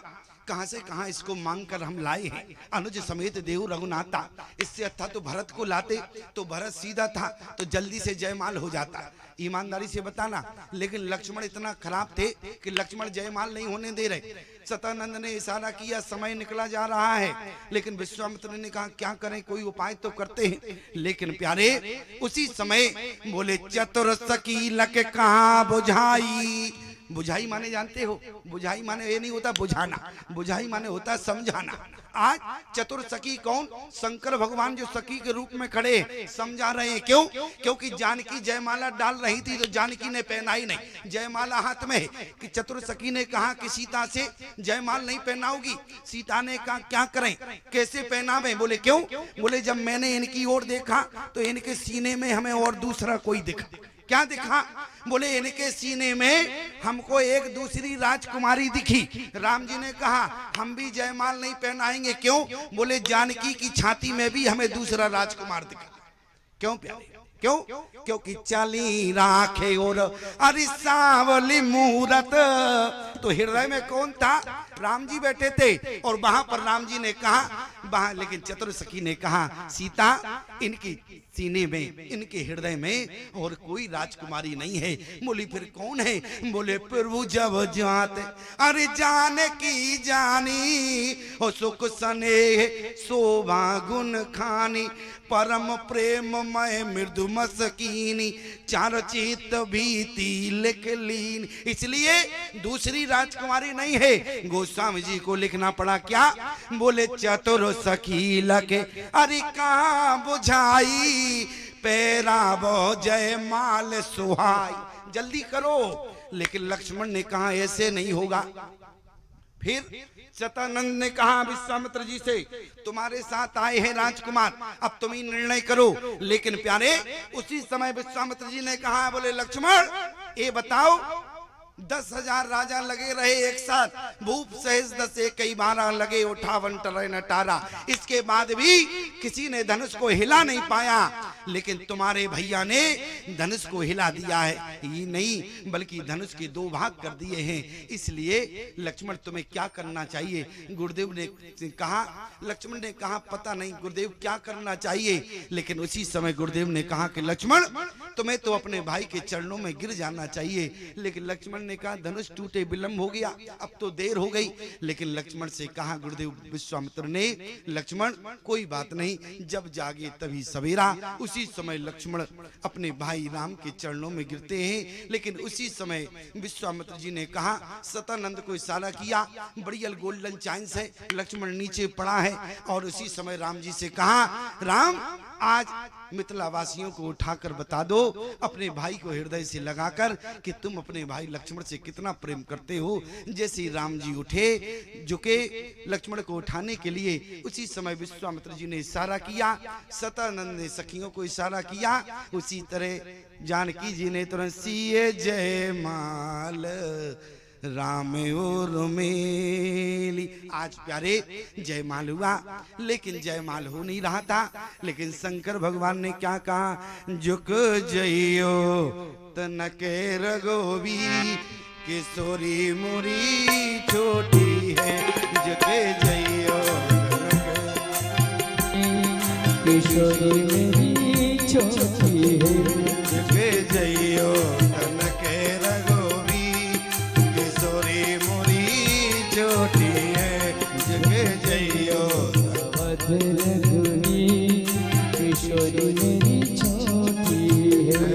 कहां से कहां इसको मांग कर हम लाए हैं, अनुज समेत देव रघुनाथा। इससे अच्छा तो भरत को लाते, तो भरत सीधा था तो जल्दी से जयमाल हो जाता। ईमानदारी से बताना। लेकिन लक्ष्मण इतना खराब थे कि लक्ष्मण जयमाल नहीं होने दे रहे। सतानंद ने इशारा किया, समय निकला जा रहा है। लेकिन विश्वामित्र ने कहा क्या करें, कोई उपाय तो करते हैं। लेकिन प्यारे उसी समय बोले, चतुर सकी लक कहां बुझाई। बुझाई माने जानते हो? बुझाई माने ये नहीं होता बुझाना, बुझाई माने होता समझाना। आज चतुर सखी कौन? शंकर भगवान जो सखी के रूप में खड़े समझा रहे हैं। क्यों? क्योंकि जानकी जयमाला डाल रही थी तो जानकी ने पहनाई नहीं, जयमाला हाथ में है। कि चतुर सखी ने कहा कि सीता से जयमाल नहीं पहनाओगी। सीता ने कहा क्या करें, कैसे पहनावे? बोले क्यों? बोले जब मैंने इनकी ओर देखा तो इनके सीने में हमें और दूसरा कोई दिखा। क्या दिखा? बोले इनके सीने में हमको एक दूसरी राजकुमारी दिखी। राम जी ने कहा हम भी जयमाल नहीं पहनाएंगे। क्यों? बोले जानकी की छाती में भी हमें दूसरा राजकुमार दिखा। क्यों प्यारे? क्यों? क्योंकि चली राखे और अरे सावली मूरत। तो हृदय में कौन था? राम जी बैठे थे। और वहां पर राम जी ने कहा वहां, लेकिन चतुर सखी ने कहा सीता इनकी सीने में, इनके हृदय में और कोई राजकुमारी नहीं है। बोली फिर कौन है? बोले प्रभु जब जाते अरे जान की जानी, हो सुख स्नेह शोभा गुण खानी, परम प्रेम मय मृदु मस्कीनी, चार चित भीति लिख लीन। इसलिए दूसरी राजकुमारी नहीं है। गोस्वामी जी को लिखना पड़ा क्या? बोले चतुर सखी लके अरे कहां बुझाई, पैरा वो जय माल सुहाई। जल्दी करो। लेकिन लक्ष्मण ने कहा ऐसे नहीं होगा। फिर सतानंद ने कहा विश्वामित्र जी से, तुम्हारे साथ आए हैं राजकुमार, अब तुम ही निर्णय करो। लेकिन प्यारे उसी समय विश्वामित्र जी ने कहा, बोले लक्ष्मण ये बताओ 10,000 राजा लगे रहे एक साथ, भूप सहेज 10 कई 12 लगे 58 टरे नटारा। इसके बाद भी किसी ने धनुष को हिला नहीं पाया, लेकिन तुम्हारे भैया ने धनुष को हिला दिया है। ये नहीं बल्कि धनुष के 2 भाग कर दिए हैं। इसलिए लक्ष्मण तुम्हें क्या करना चाहिए? गुरुदेव ने कहा, लक्ष्मण ने कहा पता नहीं गुरुदेव क्या करना चाहिए। लेकिन उसी समय गुरुदेव ने कहा कि लक्ष्मण तुम्हें तो अपने भाई के चरणों में गिर जाना चाहिए। लेकिन लक्ष्मण ने कहा धनुष टूटे विलंब हो गया, अब तो देर हो गई। लेकिन लक्ष्मण से कहा गुरुदेव विश्वामित्र ने, लक्ष्मण कोई बात नहीं, जब जागे तभी सवेरा। उसी समय लक्ष्मण अपने भाई राम के चरणों में गिरते हैं। लेकिन उसी समय विश्वामित्र जी ने कहा, सतानंद को इशारा किया, बढ़िया गोल्डन चांस है। लक्ष्मण नीचे पड़ा है और उसी समय राम जी से कहा, राम आज मिथिला वासियों को उठाकर बता दो अपने भाई को हृदय से लगाकर कि तुम अपने भाई लक्ष्मण से कितना प्रेम करते हो। जैसे राम जी उठे झुके लक्ष्मण को उठाने के लिए, उसी समय विश्वामित्र जी ने इशारा किया, सतानंद ने सखियों को इशारा किया। उसी तरह जानकी जी ने तुरंत सिए जयमाल राम और मेली। आज प्यारे जयमाल हुआ, लेकिन जयमाल हो नहीं रहा था। लेकिन शंकर भगवान ने क्या कहा, झुक जइयो तनके रघोबी, किशोरी मुरी छोटी है, झुके जइयो किशोरी मेरी छोटी है, झुके जइयो तनके रघोबी, किशोरी मुरी छोटी है, झुके जइयो रघुनी, किशोरी मेरी छोटी है,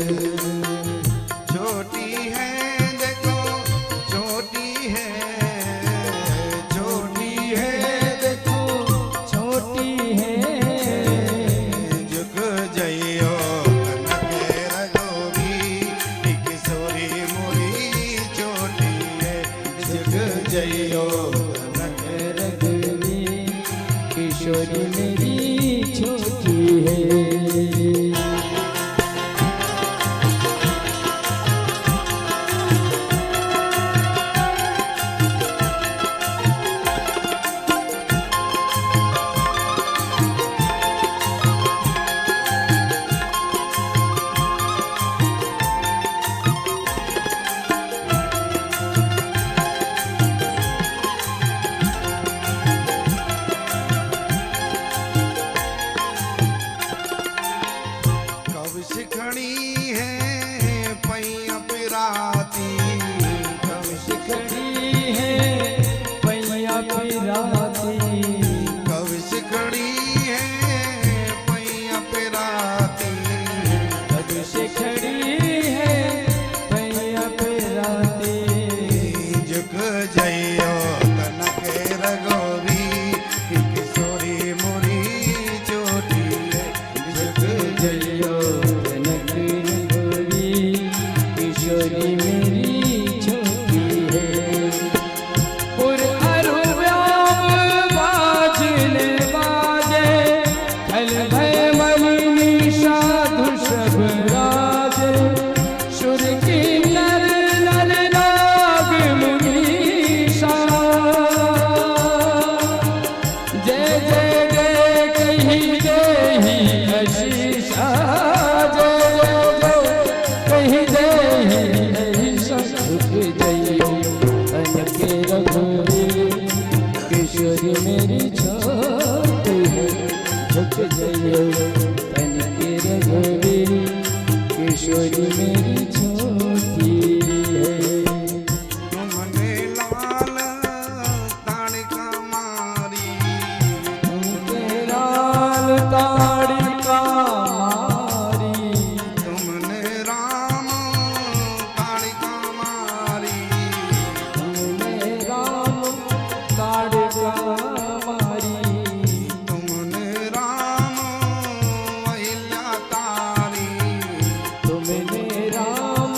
छोटी है देखो छोटी है, छोटी है देखो छोटी है, झुक जइयो तनके रघोबी, किशोरी मुरी छोटी है, झुक जइयो तनके रघुनी, किशोरी मेरी छोटी है। कब सिखड़ी है पैया पिराती, कब खड़ी है पैया पिराती, कब सिखड़ी है पैया पिराती, कब से खड़ी है पैया पिराती, झुक जइयो तनके रघोबी, किशोरी मुरी छोटी है, झुक जइयो जनक रघुवी, किशोरी मेरी छोटी है। पुर अरु व्याम बाजने बाजे, खल भय मलिनी साधु सब राजे, सुर की नर नर नाग मुनीसा, जय जय जय कही देहि आशीषा, जय जय जय कही देहि आशीषा, झुक जइयो तनके रघुवी, किशोरी मेरी छोटी है, झुक जइयो तनके रघुवी, किशोरी मेरी छोटी है। तुमने लाल ताड़का मारी, तुमके लाल ताड़का मारी, तुमने राम ताड़का मारी, तुमने राम ताड़का मारी, तुमने राम अहिल्या तारी, तुमने राम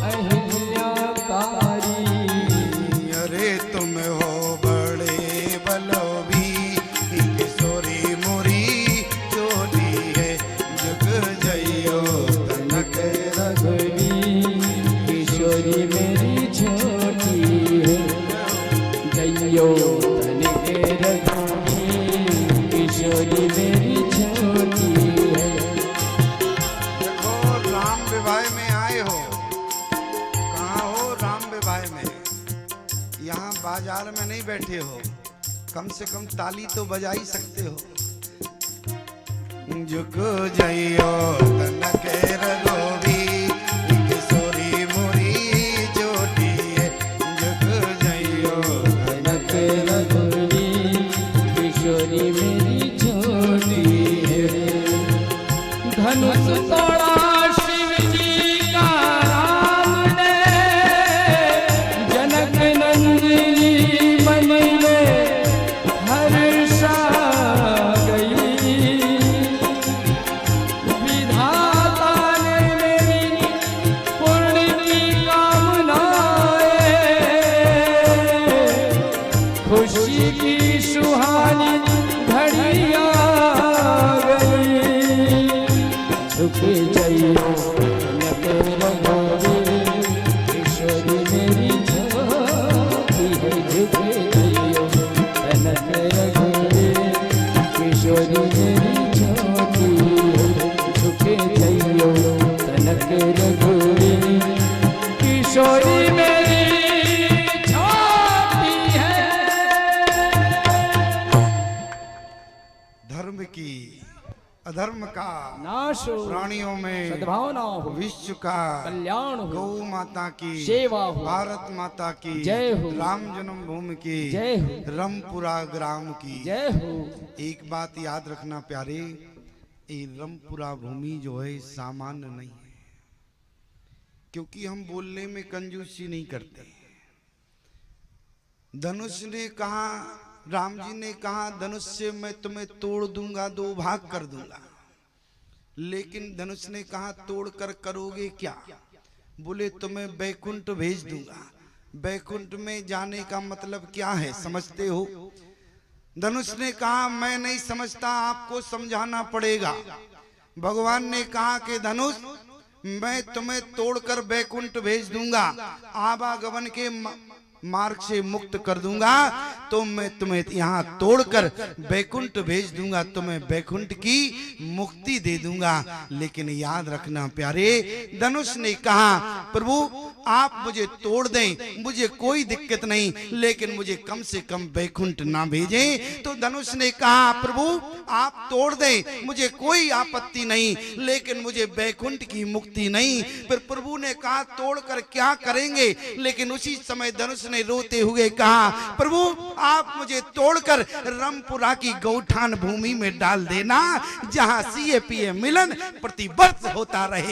अहिल्या तारी, अरे तुम हो बड़े बलोभी, किशोरी मुरी जइयो तन के रघुवीर किशोरी मेरी छोटी है। देखो राम विवाह में आए हो, कहाँ हो राम विवाह में? यहाँ बाजार में नहीं बैठे हो, कम से कम ताली तो बजा ही सकते हो। झुक जइयो तन के रघुवीर किशोरी मोरी छोटी है। झुक जइयो तन के रघुवीर किशोरी मेरी छोटी है। धनुष तोड़ा शिव जी का राम ने, जनक नंदिनी मन में हर्षा गई। विधाता ने मेरी पुण्य की कामनाएं, खुशी की सुहानी घड़ियां गई। झुक जइयो तन के रघुवीर किशोरी मेरी छोटी है। झुक जइयो तन के रघुवीर किशोरी मेरी छोटी है। झुक जइयो तन के रघुवीर किशोरी मेरी छोटी है। धर्म की अधर्म का नाश हो, प्राणियों में सद्भावना हो, विश्व का कल्याण हो, गौ माता की सेवा हो, भारत माता की जय हो, राम जन्मभूमि की जय हो, रमपुरा ग्राम की जय हो। एक बात याद रखना प्यारे, ये रमपुरा भूमि जो है सामान्य नहीं है, क्योंकि हम बोलने में कंजूसी नहीं करते। धनुष ने कहा, राम जी ने कहा धनुष से मैं तुम्हें तोड़ दूंगा, दो भाग कर दूंगा। लेकिन धनुष ने कहा तोड़ कर करोगे क्या? बोले तुम्हें बैकुंठ भेज दूंगा। बैकुंठ में जाने का मतलब क्या है समझते हो? धनुष ने कहा मैं नहीं समझता, आपको समझाना पड़ेगा। भगवान ने कहा कि धनुष मैं तुम्हें तोड़कर बैकुंठ भेज दूंगा, आवागमन के मार्ग से मुक्त कर दूंगा, तो मैं तुम्हें यहाँ तोड़कर बैकुंठ भेज दूंगा, तुम्हें बैकुंठ की मुक्ति दे दूंगा। लेकिन याद रखना प्यारे, धनुष ने कहा प्रभु आप मुझे तोड़ दें, मुझे कोई दिक्कत नहीं, लेकिन मुझे कम से कम बैकुंठ ना भेजें। तो धनुष ने कहा प्रभु आप तोड़ दें, मुझे कोई आपत्ति नहीं, लेकिन मुझे बैकुंठ की मुक्ति नहीं। फिर प्रभु ने कहा तोड़कर क्या करेंगे? लेकिन उसी समय धनुष ने रोते हुए कहा प्रभु आप मुझे तोड़कर रमपुरा की गौठान भूमि में डाल देना, जहां सीएपीए मिलन प्रतिवर्ष होता रहे।